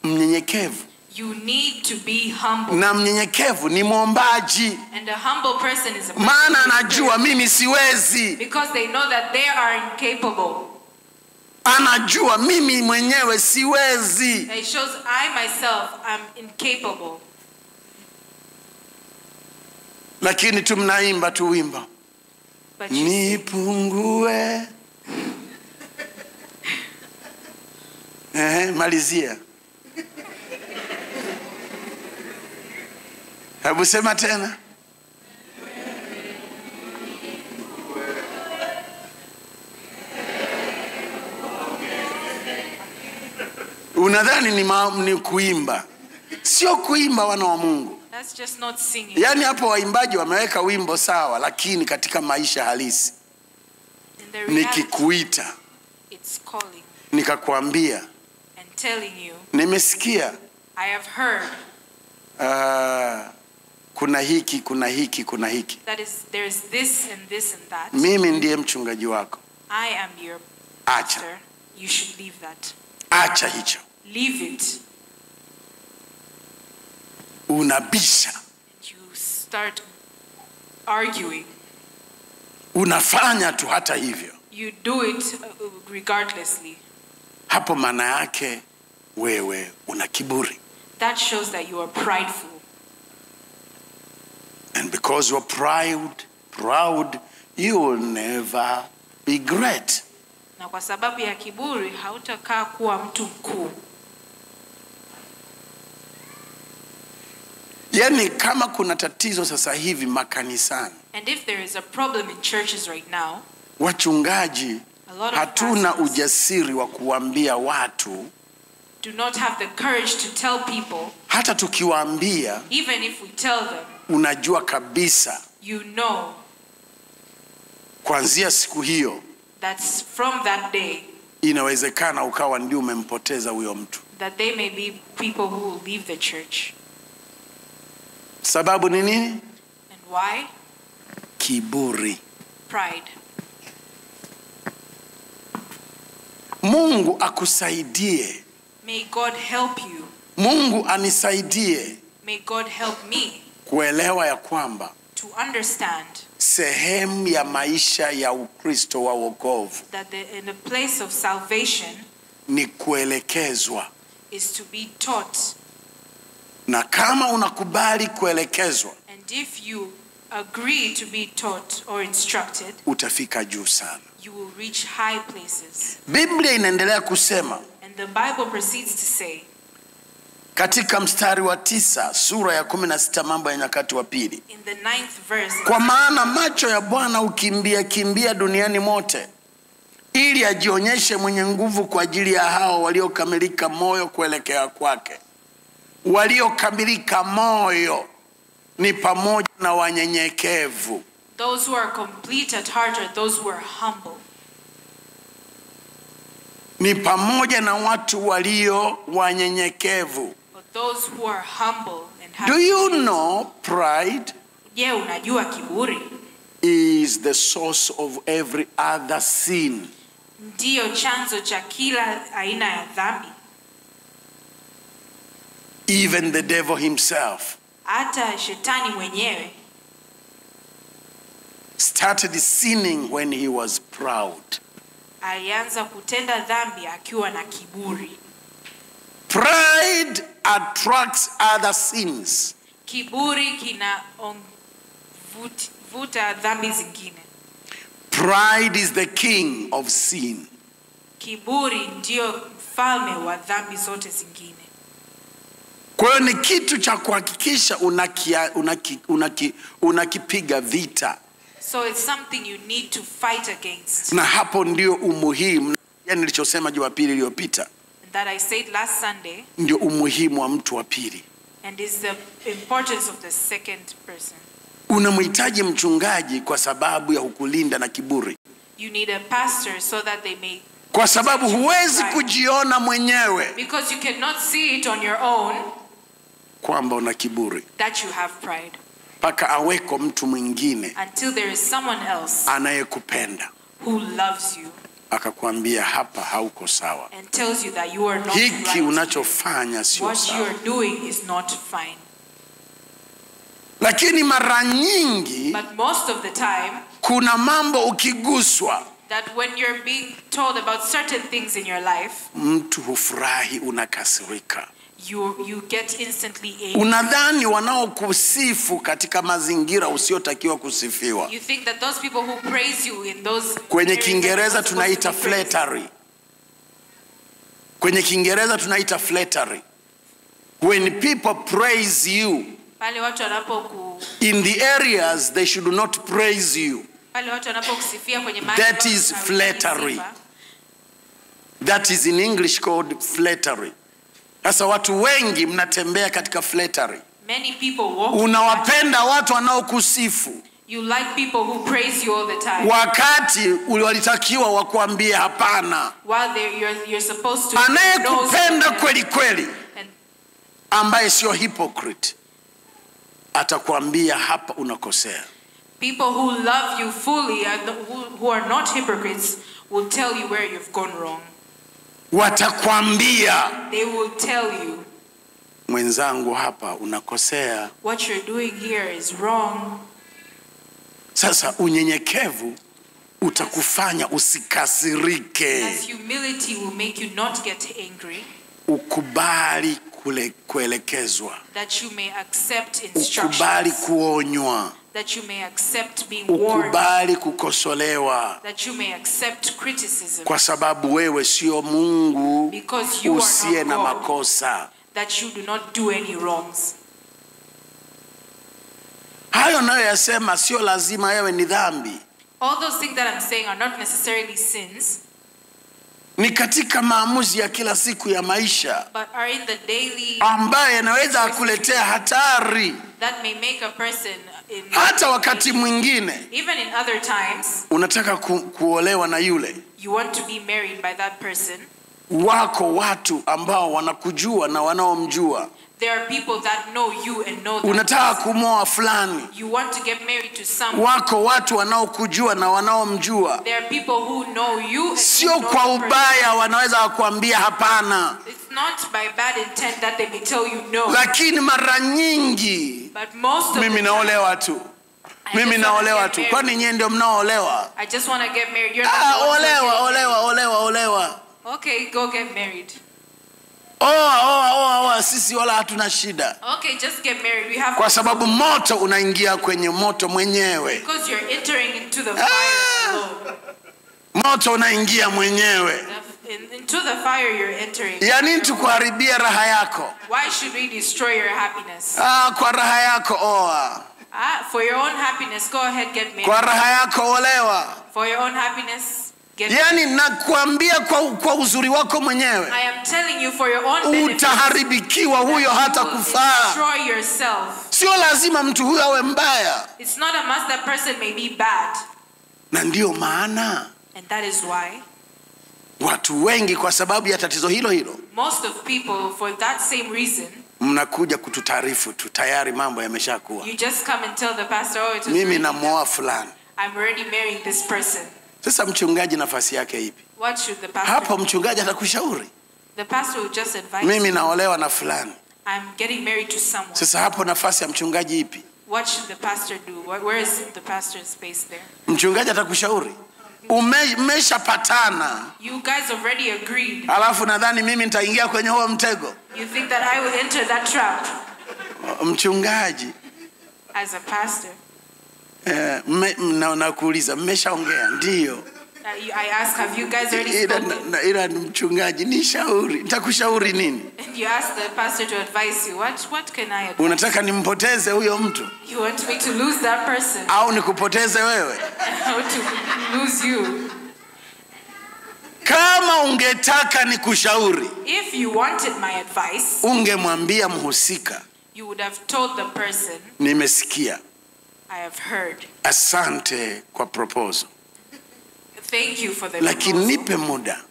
mnyenyekevu. You need to be humble. Na mnyenyekevu ni mwombaji. And a humble person is a person Maana who is anajua mimi siwezi. because they know that they are incapable. Anajua mimi mwenyewe siwezi. It shows I myself am incapable. Lakini tumnaimba tu wimbo. But you see, Nipungue. Malizia. Hebu sema tena. Unadhani ni kuimba? Sio kuimba, wana wa Mungu. that's just not singing. Yaani hapo waimbaji wameweka wimbo sawa, lakini katika maisha halisi In the reality, nikikuita, it's calling nikakwambia, and telling you, nimesikia I have heard kuna hiki, kuna hiki, kuna hiki. that there's this and this and that. Mimi ndiye mchungaji wako. I am your Acha. pastor. You should leave that. Acha hicho. Leave it. Unabisha. You start arguing. Unafanya tu hata hivyo. You do it regardlessly. Hapo maana yake wewe una kiburi. That shows that you are prideful. And because you're proud, you will never be great. Na kwa sababu ya kiburi hautakaa kuwa mtu mkuu. Yaani kama kuna tatizo sasa hivi makanisani, And if there is a problem in churches right now, wachungaji a lot of hatuna pastors ujasiri wa kuambia watu, do not have the courage to tell people, hata tukiwaambia, even if we tell them, unajua kabisa you know kuanzia siku hiyo that's from that day inawezekana ukawa ndio umempoteza huyo mtu. that they may be people who will leave the church. Sababu ni nini? And why? Kiburi. Pride. Mungu akusaidie. May God help you. Mungu anisaidie May God help me kuelewa ya kwamba to understand sehemu ya maisha ya Ukristo wa wokovu that in the place of salvation ni kuelekezwa. is to be taught. Na kama unakubali kuelekezwa, And if you agree to be taught or instructed, utafika juu sana. you will reach high places. Biblia inaendelea kusema And the Bible proceeds to say katika mstari wa 9 sura ya 16 Mambo ya Nyakati wa Pili, in the 9th verse, kwa maana macho ya Bwana kimbia duniani mote, ili ajionyeshe mwenye nguvu kwa ajili ya hao waliokamilika moyo kuelekea kwake. Waliokamilika moyo ni pamoja na wanyenyekevu. those who are complete at heart are those who are humble. Ni pamoja na watu walio wanyenyekevu. But those who are humble and have Do you know pride Je, unajua kiburi is the source of every other sin? ndiyo chanzo cha kila aina ya dhambi. Even the devil himself Hata shetani mwenyewe started sinning when he was proud. alianza kutenda dhambi akiwa na kiburi. Pride attracts other sins. Kiburi vuta dhambi zingine. Pride is the king of sin. Kiburi ndio mfalme wa dhambi zote zingine. Kwa hiyo ni kitu cha kuhakikisha unakipiga vita. So it's something you need to fight against. Na hapo ndio umuhimu, yani nilichosema Jumapili iliyopita, And that I said last Sunday, ndio umuhimu wa mtu wa pili. and is the importance of the second person. Unamhitaji mchungaji kwa sababu ya kukulinda na kiburi. You need a pastor so that they may, Kwa sababu huwezi kujiona mwenyewe because you cannot see it on your own kwamba una kiburi, that you have pride mpaka aweko mtu mwingine until there is someone else anayekupenda who loves you akakwambia hapa hauko sawa, and tells you that you are not hiki right. unachofanya sio What you sawa. are doing is not fine. Lakini mara nyingi But most of the time, kuna mambo ukiguswa, that when you're being told about certain things in your life, mtu hufurahi, unakasirika. you get instantly angry. Unadhani wanaokusifu katika mazingira usiotakiwa kusifiwa. You think that those people who praise you in those Kwenye areas Kiingereza that you're supposed tunaita to be praised. flattery. Kwenye Kiingereza tunaita flattery. When people praise you Pale watu wanapoku in the areas they should not praise you, pale watu wanapokusifia kwenye mahali that ambapo is hawastahili flattery. sifa, That is in English called flattery. Sasa watu wengi mnatembea katika flattery. many people walk. Unawapenda watu wanaokusifu You like people who praise you all the time. wakati walitakiwa wakuambie hapana. While you're supposed to Anayekupenda kweli kweli, and ambaye sio hypocrite, atakwambia hapa unakosea. people who love you fully and who are not hypocrites will tell you where you've gone wrong. Watakwambia They will tell you mwenzangu, hapa unakosea. what you're doing here is wrong. Sasa unyenyekevu utakufanya usikasirike, As humility will make you not get angry, ukubali kuelekezwa, that you may accept ukubali instructions, kuonywa, that you may accept being warned, ukubali kukosolewa, that you may accept criticism, kwa sababu wewe sio Mungu because you are usiye na not God, makosa. that you do not do any wrongs. Hayo nayo yasema sio lazima yawe ni dhambi. All those things that I'm saying are not necessarily sins, Ni katika maamuzi ya kila siku ya maisha but are in the daily ambaye yanaweza kukuletea hatari. that may make a person in Hata wakati mwingine even in other times unataka kuolewa na yule, you want to be married by that person. wako watu ambao wanakujua na wanaomjua. There are people that know you and know that Unataka kumoa fulani, you want to get married to someone. wako watu wanaokujua na wanaomjua. There are people who know you and Sio who know kwa the person. ubaya, wanaweza kukuambia hapana, It's not by bad intent that they may tell you no. Lakini mara nyingi But most of mimi the time, naolewa tu. Mimi naolewa tu. Kwani nyinyi ndio mnaoolewa? I just want to get married. You're not Olewa. Okay, go get married. Sisi wala hatuna shida. Okay, just get married. We have Kwa sababu moto unaingia kwenye moto mwenyewe. because you're entering into the fire alone. Moto unaingia mwenyewe. Into the fire you're entering. Ya nini tukuharibia raha yako? Why should we destroy your happiness? Kwa raha yako oa. For your own happiness, go ahead, get married. Kwa raha yako olewa. For your own happiness, get married. Yani nakuambia kwa uzuri wako mwenyewe. I am telling you, for your own benefit, utaharibikiwa huyo hata kufaa. Destroy yourself. Sio lazima mtu huyo awe mbaya. It's not a must that person may be bad. Na ndio maana And that is why watu wengi kwa sababu ya tatizo hilo most of people, for that same reason, mnakuja kututaarifu tu tayari mambo yameshakuwa. You just come and tell the pastor, oh, it was mimi namuoa fulani. I'm already marrying this person. Sasa mchungaji nafasi yake ipi? What should the pastor Hapo do? mchungaji atakushauri. The pastor will just advise Mimi naolewa na fulani. I'm getting married to someone. Sasa hapo nafasi ya mchungaji ipi? What should the pastor do? Where is the pastor's space there? Mchungaji atakushauri. Umeshapatana. You guys already agreed. Alafu nadhani mimi nitaingia kwenye huo mtego. You think that I will enter that trap? Mchungaji. As a pastor. Nakuuliza mmeshaongea? Ndio. I ask, have you guys already spoken? Ila mchungaji nishauri. Nitakushauri nini? And you ask the pastor to advise you. What can I advise? Unataka nimpoteze huyo mtu? You want me to lose that person? Au nikupoteze wewe? How to lose you? Kama ungetaka nikushauri, If you wanted my advice, ungemwambia mhusika, you would have told the person, nimesikia. I have heard. Asante kwa proposal. Thank you for the Lakini proposal. nipe muda.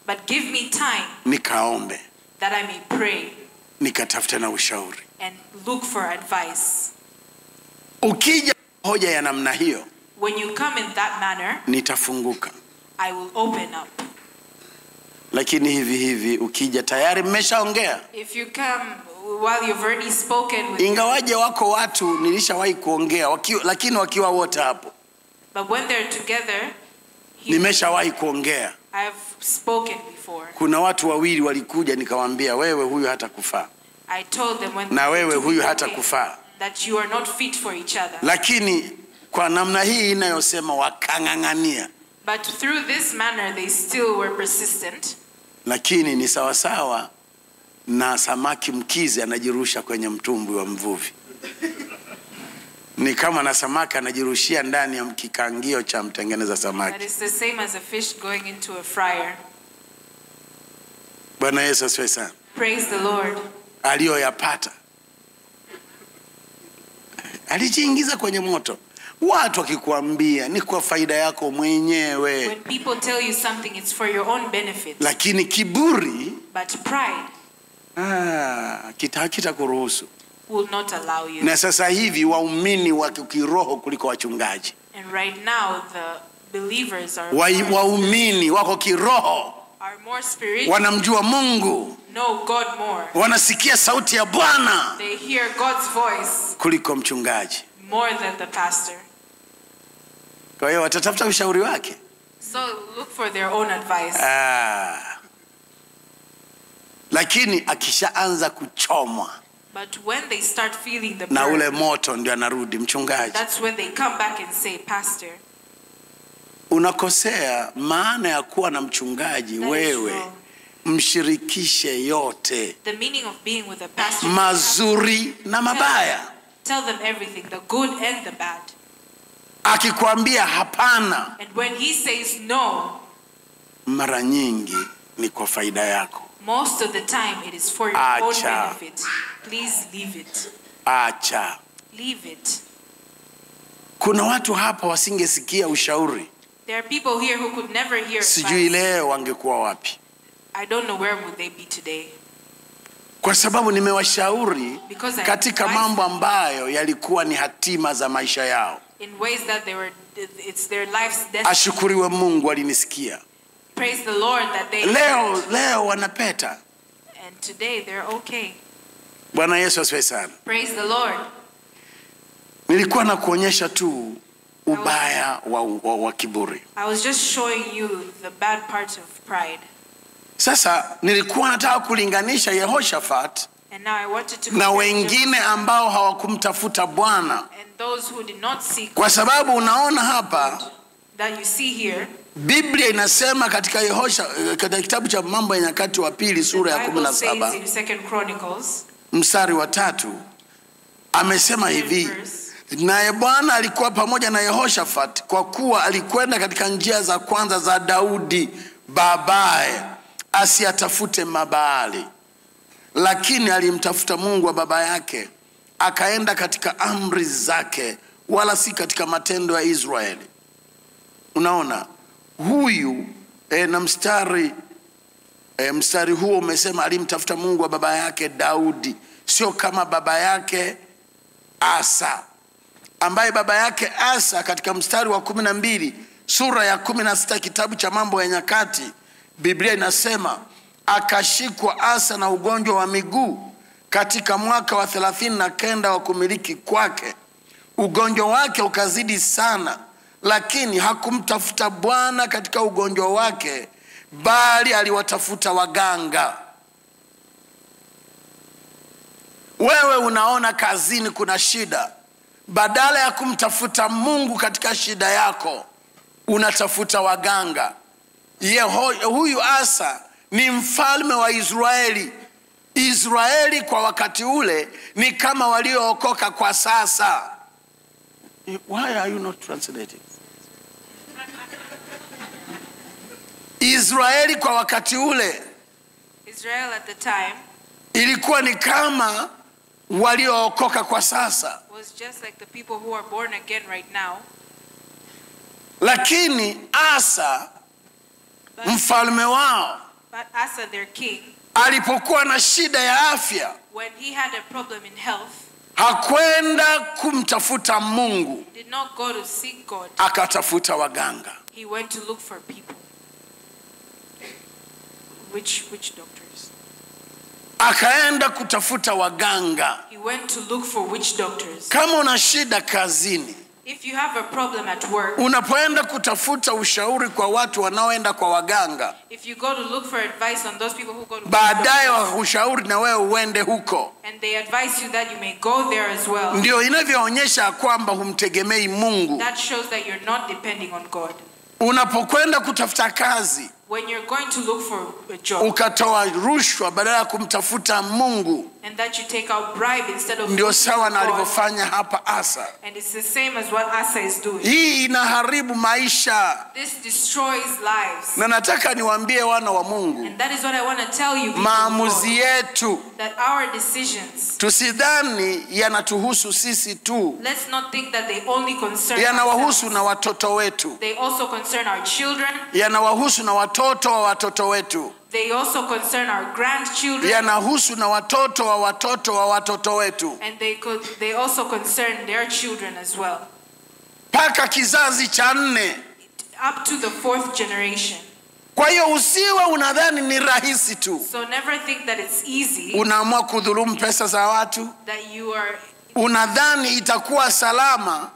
But give me time Nikaombe. that I may pray Nikatafute na ushauri. and look for advice. Ukija hoja ya namna hiyo, When you come in that manner, nitafunguka. I will open up. Lakini hivi ukija tayari mmeshaongea. If you come while you've already spoken with Ingawaje wako watu nilishawahi kuongea lakini wakiwa wote hapo. But when they're together, Nimeshawahi kuongea. I have spoken before. Kuna watu wawili walikuja nikawaambia wewe huyu hata kufaa. I told them when Na wewe huyu hata kufaa. that you are not fit for each other. Lakini kwa namna hii inayosema wakang'ang'ania. But through this manner they still were persistent. Lakini ni sawasawa na samaki mkizi anajirusha kwenye mtumbwi wa mvuvi. Ni kama na samaki anajirushia ndani ya kikangio cha mtengeneza samaki. That is the same as a fish going into a fryer. Bwana Yesu asifiwe sana. Praise the Lord. Aliyoyapata alijiingiza kwenye moto. Watu wakikuambia ni kwa faida yako mwenyewe. When people tell you something, it's for your own benefit. Lakini kiburi, But pride kitakuruhusu. will not allow you. Na sasa hivi waumini wa kiroho kuliko wachungaji. And right now the believers are Waumini wako kiroho. more spiritual. Wanamjua Mungu. Know God more. Wanasikia sauti ya Bwana They hear God's voice kuliko mchungaji. more than the pastor. Kwa hiyo watatafuta ushauri wake. So look for their own advice. Lakini akishaanza kuchomwa But when they start feeling the na burn, ule moto ndio anarudi mchungaji. that's when they come back and say, Pastor, unakosea. Maana ya kuwa na mchungaji, wewe mshirikishe yote, the meaning of being with a pastor, mazuri na mabaya. tell them everything, the good and the bad. Akikwambia hapana, And when he says no, mara nyingi ni kwa faida yako. most of the time it is for your own benefit. Please leave it. Acha. Leave it. Kuna watu hapa wasingesikia ushauri. There are people here who could never hear Sijui advice. leo wangekuwa wapi. I don't know where would they be today. Kwa sababu nimewashauri Because I katika advised mambo ambayo yalikuwa ni hatima za maisha yao. in ways that it's their life's destiny. Ashukuriwe Mungu alinisikia. Praise the Lord that they Leo wanapeta. And today they're okay. Bwana Yesu asifiwe sana. Praise the Lord. Nilikuwa na kuonyesha tu ubaya wa kiburi. I was just showing you the bad parts of pride. Sasa nilikuwa nataka kulinganisha Yehoshafat And now I wanted to na wengine ambao hawakumtafuta Bwana. and those who did not seek. Kwa sababu unaona hapa That you see here, Biblia inasema katika katika kitabu cha Mambo ya Nyakati wa Pili sura ya the Bible says 17 in 2 Chronicles, mstari wa 3 amesema hivi: naye Bwana alikuwa pamoja na Yehoshafat kwa kuwa alikwenda katika njia za kwanza za Daudi babaye, asiatafute Mabaali, lakini alimtafuta Mungu wa baba yake, akaenda katika amri zake, wala si katika matendo ya Israeli. Unaona huyu na mstari huo umesema alimtafuta Mungu wa baba yake Daudi, sio kama baba yake Asa, ambaye baba yake Asa katika mstari wa 12 sura ya 16 kitabu cha Mambo ya Nyakati, Biblia inasema akashikwa Asa na ugonjwa wa miguu katika mwaka wa 39 wa kumiliki kwake. Ugonjwa wake ukazidi sana, lakini hakumtafuta Bwana katika ugonjwa wake, bali aliwatafuta waganga. Wewe unaona kazini kuna shida, badala ya kumtafuta Mungu katika shida yako unatafuta waganga. Huyu Asa ni mfalme wa Israeli. Israeli kwa wakati ule ni kama waliookoka kwa sasa. Why are you not translating? Israeli kwa wakati ule, Israel at the time, ilikuwa ni kama waliookoka kwa sasa. was just like the people who are born again right now. Lakini Asa mfalme wao, But Asa, their king, alipokuwa na shida ya afya, when he had a problem in health, hakwenda kumtafuta Mungu, did not go to seek God. akatafuta waganga. He went to look for people. Which doctors? Akaenda kutafuta waganga. He went to look for witch doctors. Kama una shida kazini, If you have a problem at work, unapoenda kutafuta ushauri kwa watu wanaoenda kwa waganga, if you go to look for advice on those people who go to baadaye witch doctors, wakushauri na wewe uende huko, and they advise you that you may go there as well, ndio inavyoonyesha kwamba humtegemei Mungu. that shows that you're not depending on God. Unapokwenda kutafuta kazi, When you're going to look for a job, ukatoa rushwa badala ya kumtafuta Mungu, and that you take out bribe instead of ndio looking sawa for na God, alivyofanya hapa Asa. and it's the same as what Asa is doing. Hii inaharibu maisha, This destroys lives. na nataka niwaambie wana wa Mungu, And that is what I want to tell you, people of maamuzi God, yetu that our decisions, tusidhani yanatuhusu sisi tu, let's not think that they only concern yanawahusu ourselves. na watoto wetu, They also concern our children. yanawahusu na watoto wa watoto wetu, They also concern our grandchildren. yanahusu na watoto wa watoto wa watoto wetu, And they also concern their children as well. mpaka kizazi cha 4. Up to the 4th generation. Kwa hiyo usiwe unadhani ni rahisi tu. So never think that it's easy, Unaamua kudhulumu pesa za watu, that you are, unadhani itakuwa salama.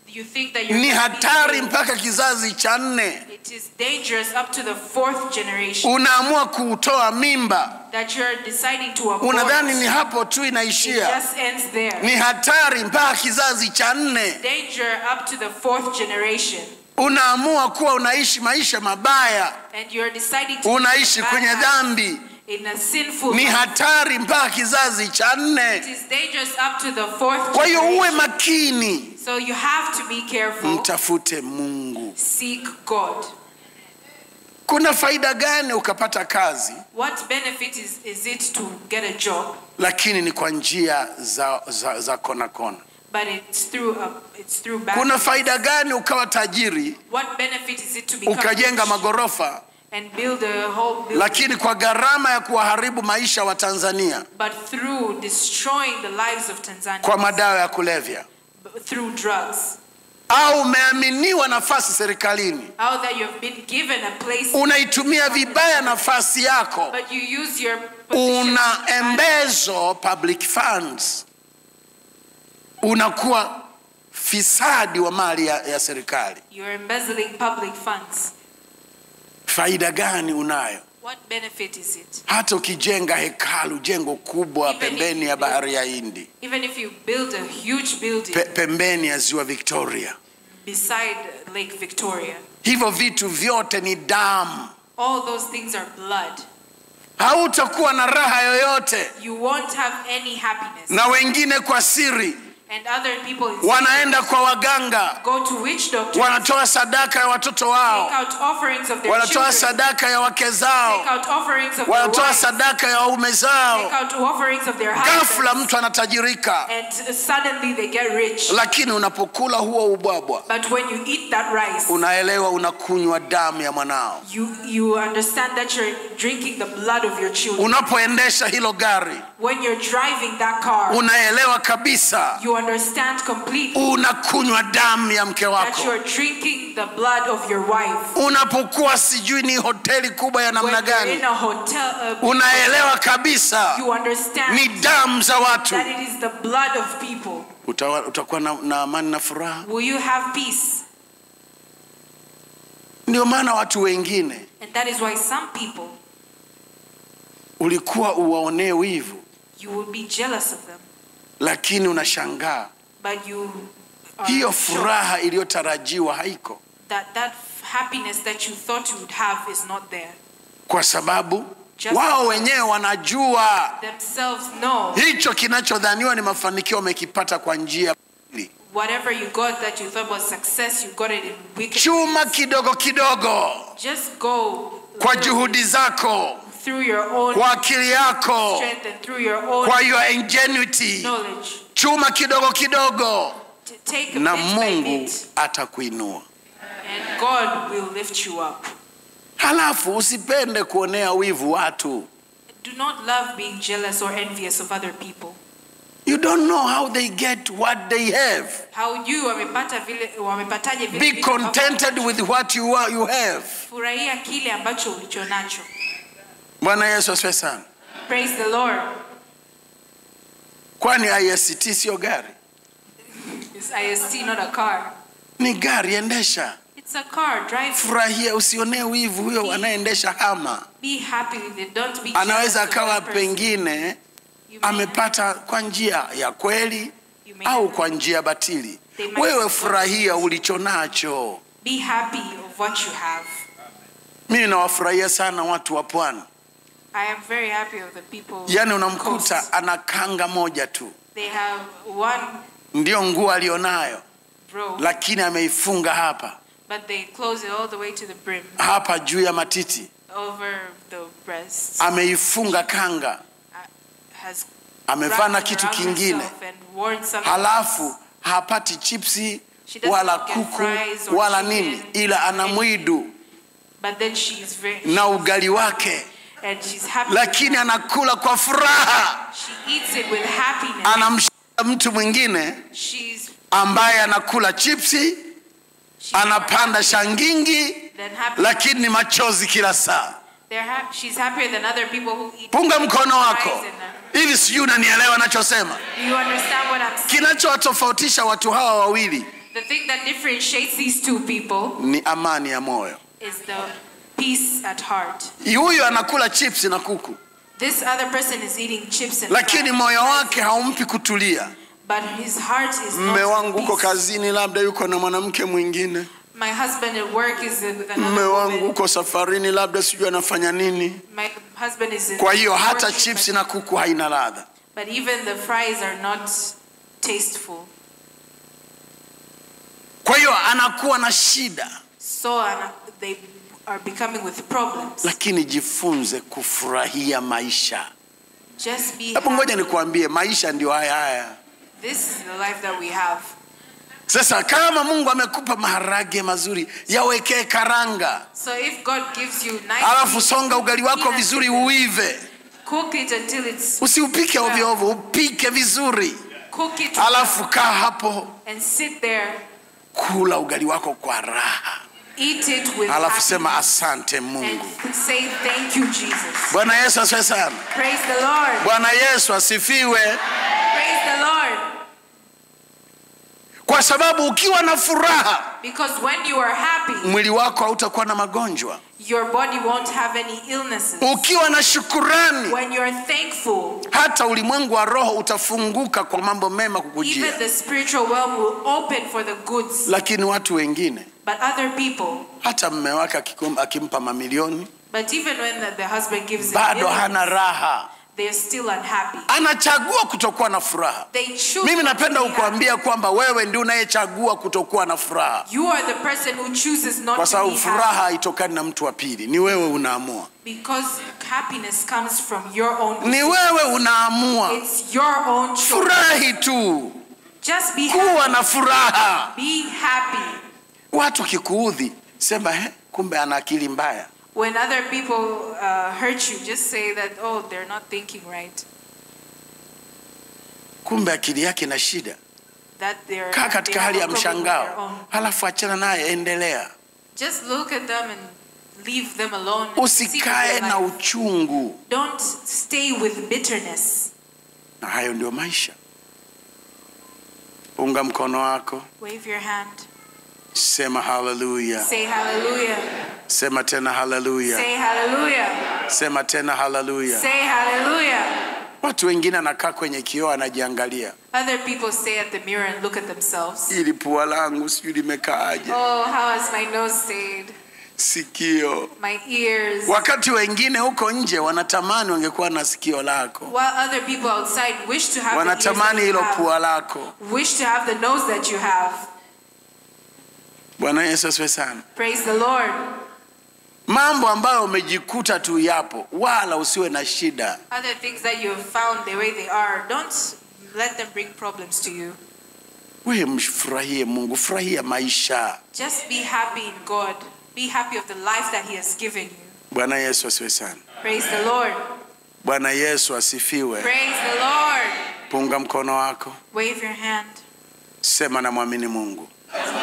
you think that you're Ni going to be hatari safe. mpaka kizazi cha 4. It is dangerous up to the 4th generation. Unaamua kutoa mimba, That you're deciding to abort. unadhani ni hapo tu It inaishia. just ends there. Ni hatari mpaka kizazi cha 4. Danger up to the 4th generation. Unaamua kuwa unaishi maisha mabaya, And you're deciding to unaishi live a kwenye bad life, dhambi. in a sinful Ni life. hatari mpaka kizazi cha It 4. is dangerous up to the 4th Kwa hiyo uwe generation. makini, So you have to be careful. mtafute Mungu. Seek God. Kuna faida gani ukapata kazi What benefit is it to get a job, lakini ni kwa njia za kona kona? but it's through bad. Kuna faida gani ukawa tajiri What benefit is it to become ukajenga rich magorofa and build a whole building, lakini kwa gharama ya kuharibu maisha wa Tanzania but through destroying the lives of Tanzania, kwa madawa ya kulevya? through drugs? au umeaminiwa nafasi serikalini, how that you have been given a place, unaitumia vibaya nafasi yako, but you use your position, unaembezo public funds, unakuwa fisadi wa mali ya serikali. you're embezzling public funds. Faida gani unayo? What benefit is it? Hata ukijenga hekalu, jengo kubwa Even pembeni ya bahari ya Hindi, Even if you build a huge building pembeni ya ziwa Victoria, beside Lake Victoria, hivyo vitu vyote ni damu. all those things are blood. Hautakuwa na raha yoyote. You won't have any happiness. Na wengine kwa siri And other people wanaenda kwa waganga, go to witch doctors, wanatoa sadaka ya watoto wao, take out offerings of their wanatoa children, sadaka ya wake zao, take out offerings of their wanatoa wives, sadaka ya waume take zao. out offerings of their Ghafla husbands, mtu anatajirika. and suddenly they get rich. Lakini unapokula huo ubwabwa, But when you eat that rice, unaelewa unakunywa damu ya mwanao. you understand that you're drinking the blood of your children. Unapoendesha hilo gari, When you're driving that car, unaelewa kabisa you understand completely unakunywa damu ya mke that wako. you're drinking the blood of your wife. Unapokuwa sijui ni hoteli kubwa ya namna When you're in gani, a hotel, unaelewa kabisa you understand ni damu za watu. that it is the blood of people. Utakuwa na amani na furaha. Will you have peace? Ndio maana watu wengine And that is why some people, ulikuwa uwaonee wivu, you will be jealous of them, lakini unashangaa but you are hiyo shocked furaha iliyotarajiwa haiko, that happiness that you thought you would have is not there. kwa sababu Just wao wenyewe wanajua themselves know hicho kinachodhaniwa ni mafanikio wamekipata kwa njia mbili. whatever you got that you thought was success, you got it in wicked Chuma ways. kidogo kidogo Just go kwa juhudi zako, through your own kwa akili yako, strength and through your own kwa your ingenuity. knowledge. Chuma kidogo kidogo Take a na bit by Mungu bit, atakuinua. and God will lift you up. Halafu usipende kuonea wivu watu. Do not love being jealous or envious of other people. You don't know how they get what they have. Hawajui wamepataje vile Be vitu ambavyo contented with what you have. furahia kile ambacho ulicho nacho. Bwana Yesu asifiwe sana. Praise the Lord. Kwani IST sio gari? It's IST, not a car. Ni gari, endesha. It's a car. Drive. Furahia, usionee wivu huyo anayeendesha hama. Be happy with it. Don't be Anaweza jealous of akawa that person. pengine You may amepata kwa njia ya kweli You may au have- kwa njia batili. They might Wewe have- furahia ulicho nacho. Be happy of what you have. Mimi nawafurahia sana watu wa pwani. I am very happy of the people. Yaani coast. unamkuta ana kanga moja tu, They have one ndio nguo alionayo, row, lakini ameifunga hapa but they close it all the way to the brim, hapa juu ya matiti, over the breasts. ameifunga kanga, Has amevaa na wrapped kitu around kingine, herself and worn something halafu else. hapati chipsi She doesn't wala get kuku fries or wala chicken, nini, ila ana mwidu But then she's very na ugali wake, and she's happy. lakini anakula kwa furaha. She eats it with happiness. Anamshinda mtu mwingine She's ambaye anakula chipsi, anapanda shangingi, then happy. lakini ni machozi kila saa. She's happier than other people who eat. Punga mkono wako. fries and, Hivi sijui unanielewa nachosema? do you understand what I'm saying? Kinachowatofautisha watu hawa wawili The thing that differentiates these two people ni amani ya moyo. is the peace at heart. Huyu anakula chips na kuku, This other person is eating chips and lakini fries, moyo wake haumpi kutulia. but his heart is Mme not wangu uko peace. kazini, labda yuko na mwanamke mwingine. My husband at work is with Mme another wangu woman. uko safarini, labda sijui anafanya nini. My husband is in Kwa hiyo hata work, chips but, na kuku haina ladha. but even the fries are not tasteful. Kwa hiyo anakuwa na shida. So they are becoming with problems. Lakini jifunze kufurahia maisha. Just be Hebu ngoja happy. nikuambie, maisha ndio haya. This is the life that we have. Sasa kama Mungu amekupa maharage mazuri, yawekee karanga. So if God gives you nice Alafu songa ugali wako peanuts, vizuri uive. cook it until it's Usiupike ovyo ovyo, upike vizuri. cook it Alafu kaa hapo, and sit there kula ugali wako kwa raha. Eat it with Alafu sema happiness. asante Mungu. And say thank you, Jesus. Bwana Yesu asifiwe sana. Praise the Lord. Bwana Yesu asifiwe. Praise the Lord. Kwa sababu ukiwa na furaha, Because when you are happy, mwili wako hautakuwa na magonjwa. your body won't have any illnesses. Ukiwa na shukrani, When you're thankful, hata ulimwengu wa roho utafunguka kwa mambo mema kukujia. even the spiritual realm will open for the goods. Lakini watu wengine, But other people, hata mume wake akimpa mamilioni, but even when the husband gives them bado hana millions, raha. they're still unhappy. Anachagua kutokuwa na furaha. They choose Mimi not to napenda be happy. kukuambia kwamba wewe ndio unayechagua kutokuwa na furaha. You are the person who chooses not Kwa to sababu be happy. furaha haitokani na mtu wa pili, ni wewe unaamua. Because happiness comes from your own. Ni wewe unaamua. It's your own choice. Furahi tu. Just be Kuwa happy. na furaha. Be happy. Watu kikuudhi, sema kumbe ana akili mbaya. When other people hurt you, just say that, oh, they're not thinking right. Kumbe akili yake na shida. That they're Kaa katika hali ya they have a problem with their mshangao. own. Halafu achana naye, endelea. Just look at them and leave them alone. and see Usikae their na life. uchungu. Don't stay with bitterness. Na hayo ndio maisha. Unga mkono wako, Wave your hand. sema hallelujah. Say hallelujah. Sema tena hallelujah. Say hallelujah. Sema tena hallelujah. Say hallelujah. Watu wengine anakaa kwenye kioo anajiangalia. Other people stay at the mirror and look at themselves. Ili pua langu sijui limekaaje. Oh, how has my nose stayed? Sikio. My ears. Wakati wengine huko nje wanatamani wangekuwa na sikio lako. While other people outside wish to have the ears Wanatamani that you hilo have. pua lako. Wish to have the nose that you have. Bwana Yesu asifiwe sana. Praise the Lord. Mambo ambayo umejikuta tu yapo, wala usiwe na shida. Other things that you have found the way they are, don't let them bring problems to you. Wewe mfurahie Mungu, furahia maisha. Just be happy in God. Be happy of the life that He has given you. Bwana Yesu asifiwe sana. Praise the Lord. Bwana Yesu asifiwe. Praise the Lord. Punga mkono wako, Wave your hand. sema na muamini Mungu.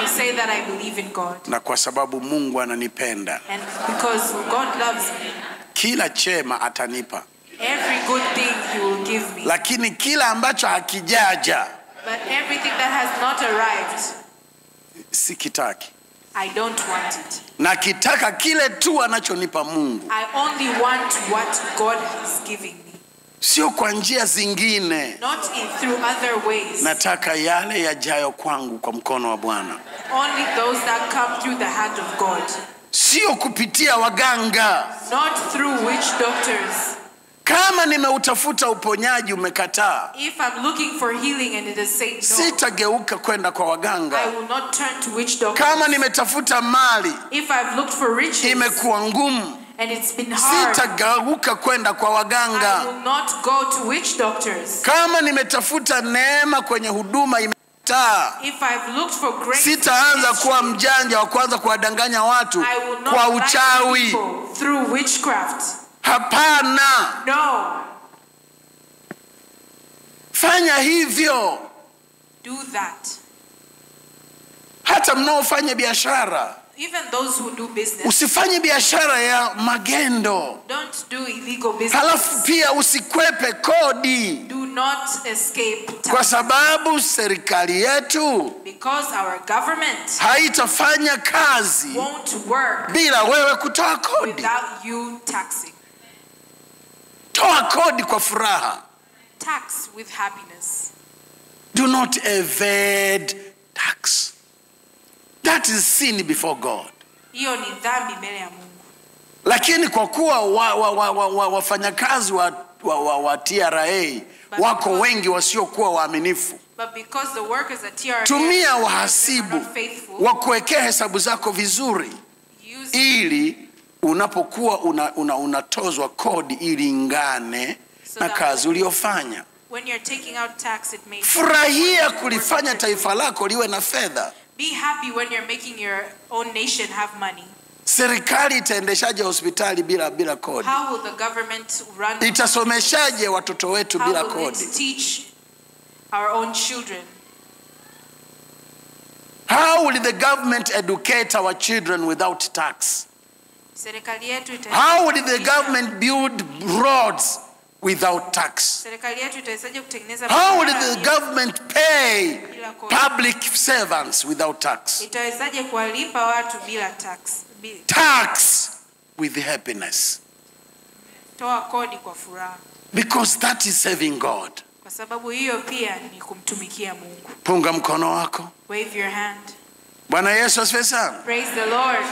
You say that I believe in God. Na kwa sababu Mungu ananipenda, And because God loves me, kila chema atanipa. every good thing He will give me. Lakini kila ambacho hakijaja But everything that has not arrived, sikitaki. I don't want it. Na kitaka kile tu anachonipa Mungu. I only want what God is giving me. Sio kwa njia zingine. Not through other ways. Nataka yale yajayo kwangu kwa mkono wa Bwana. Only those that come through the hand of God. Sio kupitia waganga. Not through witch doctors. Kama nimeutafuta uponyaji umekataa, If I'm looking for healing and it is saying no, sitageuka kwenda kwa I waganga. will not turn to witch doctors. Kama nimetafuta mali If I've looked for riches imekuwa ngumu, and it's been hard, sitageuka kwenda kwa I waganga. will not go to witch doctors. Kama nimetafuta neema kwenye huduma imekataa, If I've looked for grace, sitaanza kuwa mjanja wa kwanza kuwadanganya watu I will kwa not lie to uchawi. people through witchcraft. Hapana. No, Fanya hivyo. do that. Hata mnaofanya biashara, Even those who do business, usifanye biashara ya magendo. don't do illegal Halafu business. pia usikwepe kodi, Do not escape kwa tax. sababu serikali yetu Because our government haitafanya kazi won't work bila wewe kutoa kodi. without you taxing. Toa kodi kwa furaha. Tax with happiness. Do not evade tax. That is sin before God. Hiyo ni dhambi mbele ya Mungu. Lakini kwa kuwa wafanyakazi wa TRA wako wengi wasiokuwa waaminifu, But because the workers at TRA tumia are wahasibu not faithful, wakuwekea hesabu zako vizuri, use ili unapokuwa unatozwa kodi ili ingane na kazi uliyofanya. when you're taking out tax, it may Furahia kulifanya taifa lako liwe na fedha. be happy when you're making your own nation have money. Serikali itaendeshaje hospitali bila kodi? How will the government run? Itasomeshaje watoto wetu How bila will kodi? it teach our own children? How will the government educate our children without tax? Serikali yetu How will the government build roads without tax? Serikali yetu itawezaje kutengeneza How will the government pay public servants without tax? Itawezaje kuwalipa watu bila tax? Tax with happiness. Toa kodi kwa furaha. Because that is serving God. Kwa sababu hiyo pia ni kumtumikia Mungu. Punga mkono wako. Wave your hand. Bwana Yesu asifiwe sana. Praise the Lord.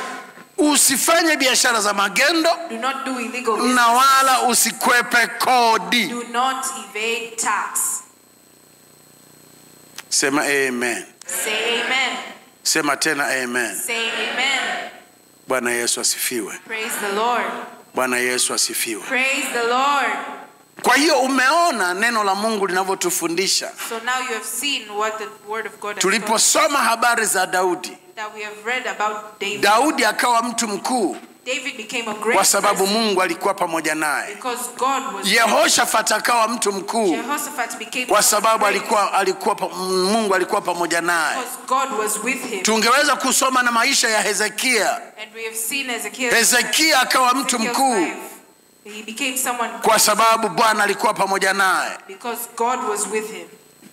Usifanye biashara za magendo. Do not do illegal business. Na wala usikwepe kodi. Do not evade tax. Sema amen. Say amen. Sema tena amen. Say amen. Bwana Yesu asifiwe. Praise the Lord. Bwana Yesu asifiwe. Praise the Lord. Kwa hiyo umeona neno la Mungu linavyotufundisha. So now you have seen what the word of God has Tuliposoma habari za Daudi. That we have read about David. Daudi akawa mtu mkuu. David became a great kwa sababu person Mungu alikuwa pamoja naye. because God was Yehoshafat akawa mtu mkuu Jehoshaphat became kwa sababu great Mungu alikuwa pamoja naye. because God was with him. Tungeweza kusoma na maisha ya Hezekia. And we have seen Hezekia akawa mtu mkuu he became someone kwa sababu Bwana alikuwa pamoja naye. because God was with him.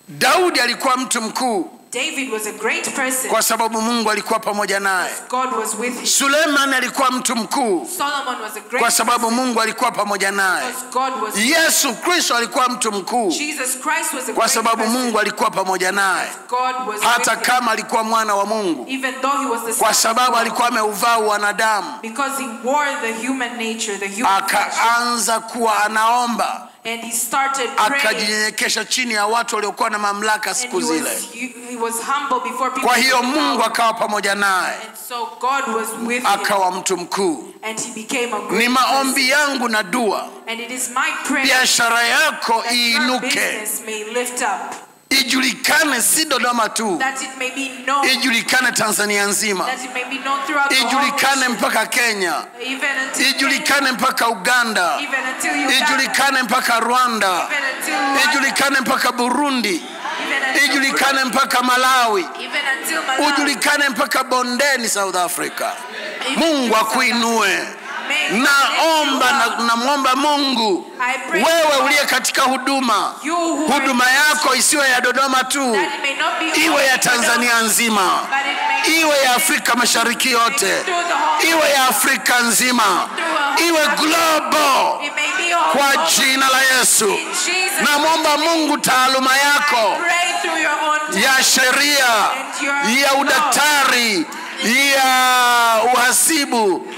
Daudi alikuwa mtu mkuu David was a great person kwa sababu Mungu alikuwa pamoja naye. God was with him. Suleiman alikuwa mtu mkuu Solomon was a great kwa sababu person Mungu alikuwa pamoja naye. because God was Yesu Kristo alikuwa mtu mkuu Jesus Christ was a kwa great sababu person Mungu alikuwa pamoja naye. God was Hata with him. kama alikuwa mwana wa Mungu Even though he was the kwa son of sababu God, alikuwa ameuvaa wanadamu. because he wore the human nature, the human flesh, Akaanza kuwa anaomba, and he started praying. akajinyenyekesha chini ya watu waliokuwa na mamlaka And siku zile. he was humble before people. Kwa hiyo with Mungu power. akawa pamoja naye, And so God was with him, akawa mtu mkuu. and he became a Ni great maombi person. yangu na dua, And it is my prayer biashara yako that your iinuke, business may lift up, ijulikane si Dodoma tu, that it may be known, ijulikane Tanzania nzima, that it may be known throughout the whole ijulikane nation, mpaka Kenya, even until ijulikane mpaka Uganda, even until Uganda, ijulikane mpaka Rwanda, even until Rwanda, ijulikane mpaka Burundi, even until ijulikane mpaka Malawi, even until Malawi. ujulikane mpaka bondeni South Africa. Mungu akuinue. Naomba Mungu, wewe uliye katika huduma yako isiwe ya Dodoma tu, iwe ya Tanzania nzima, iwe ya Afrika Mashariki yote, iwe ya Afrika nzima, iwe global kwa jina la Yesu. Namwomba Mungu taaluma yako ya sheria, ya udaktari, ya uhasibu,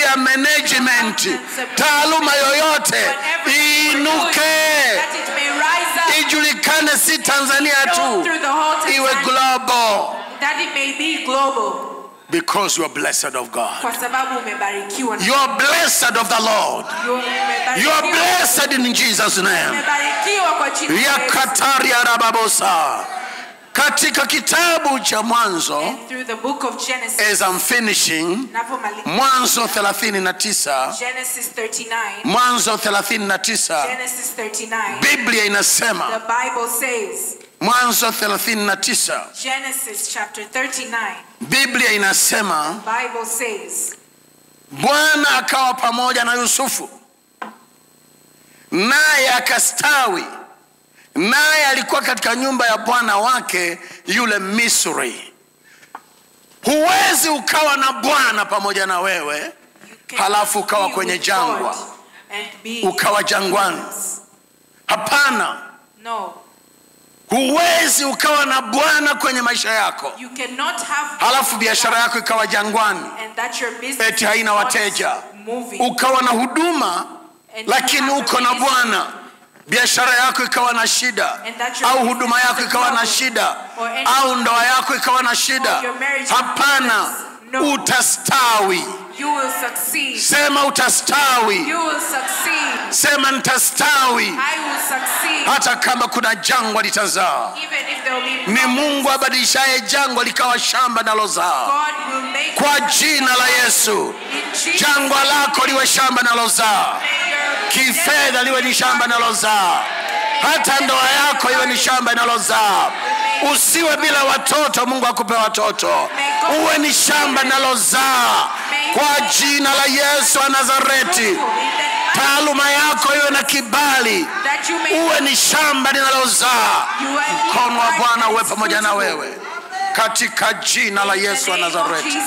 ya management, taaluma yoyote iinuke, ijulikane si Tanzania tu, iwe global, that it may be global. because you are blessed of God. Kwa sababu umebarikiwa na You are blessed of the Lord. You are blessed in Jesus' name. umebarikiwa kwa jina la Yesu. Yakataria rababosa. Katika kitabu cha Mwanzo, Through the book of Genesis, as I'm finishing, Mwanzo 39, Genesis 39, Mwanzo 39, Genesis 39, Biblia inasema, the Bible says, Mwanzo 39, Genesis chapter 39, Biblia inasema, Bible says, Bwana akawa pamoja na Yusufu, naye akastawi, naye alikuwa katika nyumba ya bwana wake yule Misri. Huwezi ukawa na Bwana pamoja na wewe halafu ukawa kwenye jangwa, ukawa jangwani. Hapana. No. Huwezi ukawa na Bwana kwenye maisha yako You cannot have halafu biashara yako ikawa jangwani, and that your business eti haina wateja. moving. Ukawa na huduma lakini uko na Bwana, biashara yako ikawa na shida, au huduma yako ikawa na shida, au ndoa yako ikawa na shida. Hapana, utastawi. You will succeed. Sema utastawi. You will succeed. Sema nitastawi. I will succeed. Hata kama kuna jangwa litazaa. Even if there will be Ni Mungu abadilishaye jangwa likawa shamba nalozaa. God will make Kwa jina la Yesu, jangwa lako liwe shamba nalozaa. Kifedha liwe ni shamba nalozaa. Hata ndoa yako iwe ni shamba nalozaa. Usiwe bila watoto, Mungu akupe watoto. Uwe ni shamba linalozaa kwa jina la Yesu wa Nazareti. Taaluma yako iwe na kibali. Uwe ni shamba linalozaa. Mkono wa Bwana uwe pamoja na wewe katika jina la Yesu wa Nazareti.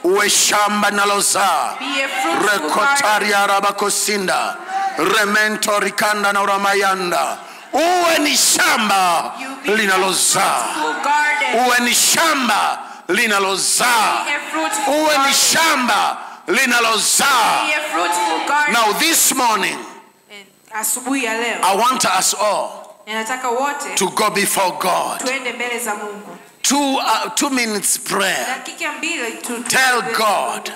Uwe shamba linalozaa. Rekotaria rabakosinda remento rikanda na uramayanda. Uwe ni shamba linalozaa. Uwe ni shamba linalozaa. Uwe ni shamba linalozaa. Now this morning I want us all to go before God. 2 minutes prayer. Tell God,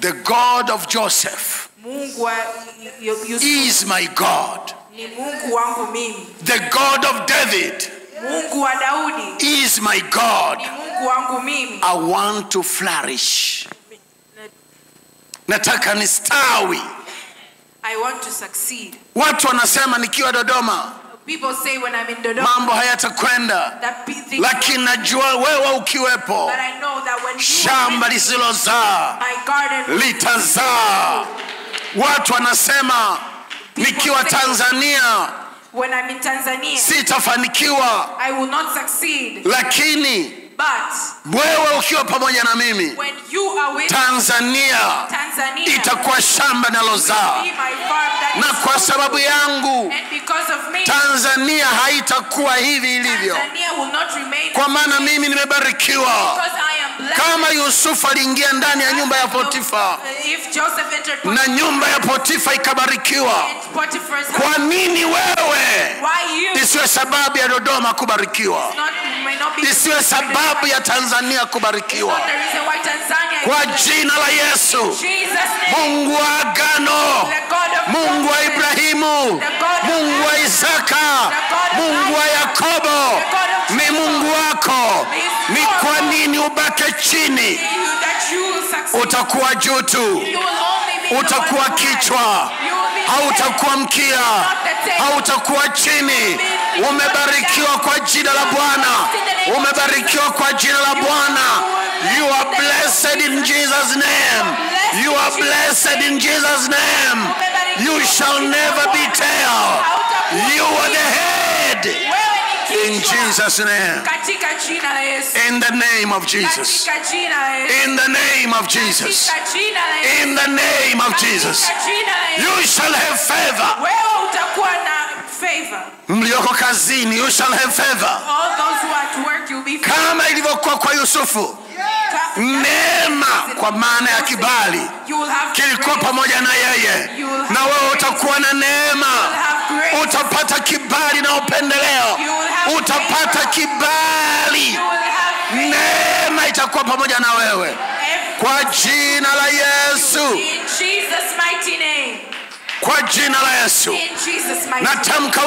the God of Joseph is my God. The God of David is my God. I want to flourish. Nataka nistawi. I want to succeed. Watu wanasema nikiwa Dodoma People say when I'm in Dodoma mambo hayatakwenda, lakini najua wewe ukiwepo shamba lisilozaa litazaa. Watu wanasema nikiwa Tanzania when I'm in Tanzania sitafanikiwa, I will not succeed. Lakini but wewe ukiwa pamoja na mimi, when you are with Tanzania itakuwa shamba linalozaa. Na kwa sababu yangu Tanzania haitakuwa hivi ilivyo, kwa maana mimi nimebarikiwa. Kama Yusufu aliingia ndani ya nyumba ya Potifa na nyumba ya Potifa ikabarikiwa, kwa nini wewe isiwe sababu ya Dodoma kubarikiwa? Isiwe sababu ya Tanzania kubarikiwa? Kwa jina la Yesu, Mungu wa agano, Mungu wa Ibrahimu, Mungu wa Isaka, Mungu wa Yakobo ni Mungu wako. Ni kwa nini ubake chini? Utakuwa juu tu. Utakuwa kichwa, hautakuwa mkia, hautakuwa chini. Umebarikiwa kwa jina la Bwana. Umebarikiwa kwa jina la Bwana. You are blessed in Jesus' name. You are blessed in Jesus' name. You shall never be tail. You are the head. In Jesus' name. In the name of Jesus. In the name of Jesus. In the name of Jesus. You shall have favor. Mlioko kazini, you shall have favor. Kama ilivyokuwa kwa Yusufu, neema kwa maana ya kibali kilikuwa pamoja na yeye, na wewe utakuwa na neema. Utapata kibali na upendeleo. Utapata kibali. Neema itakuwa pamoja na wewe kwa jina la Yesu. Kwa jina la Yesu natamka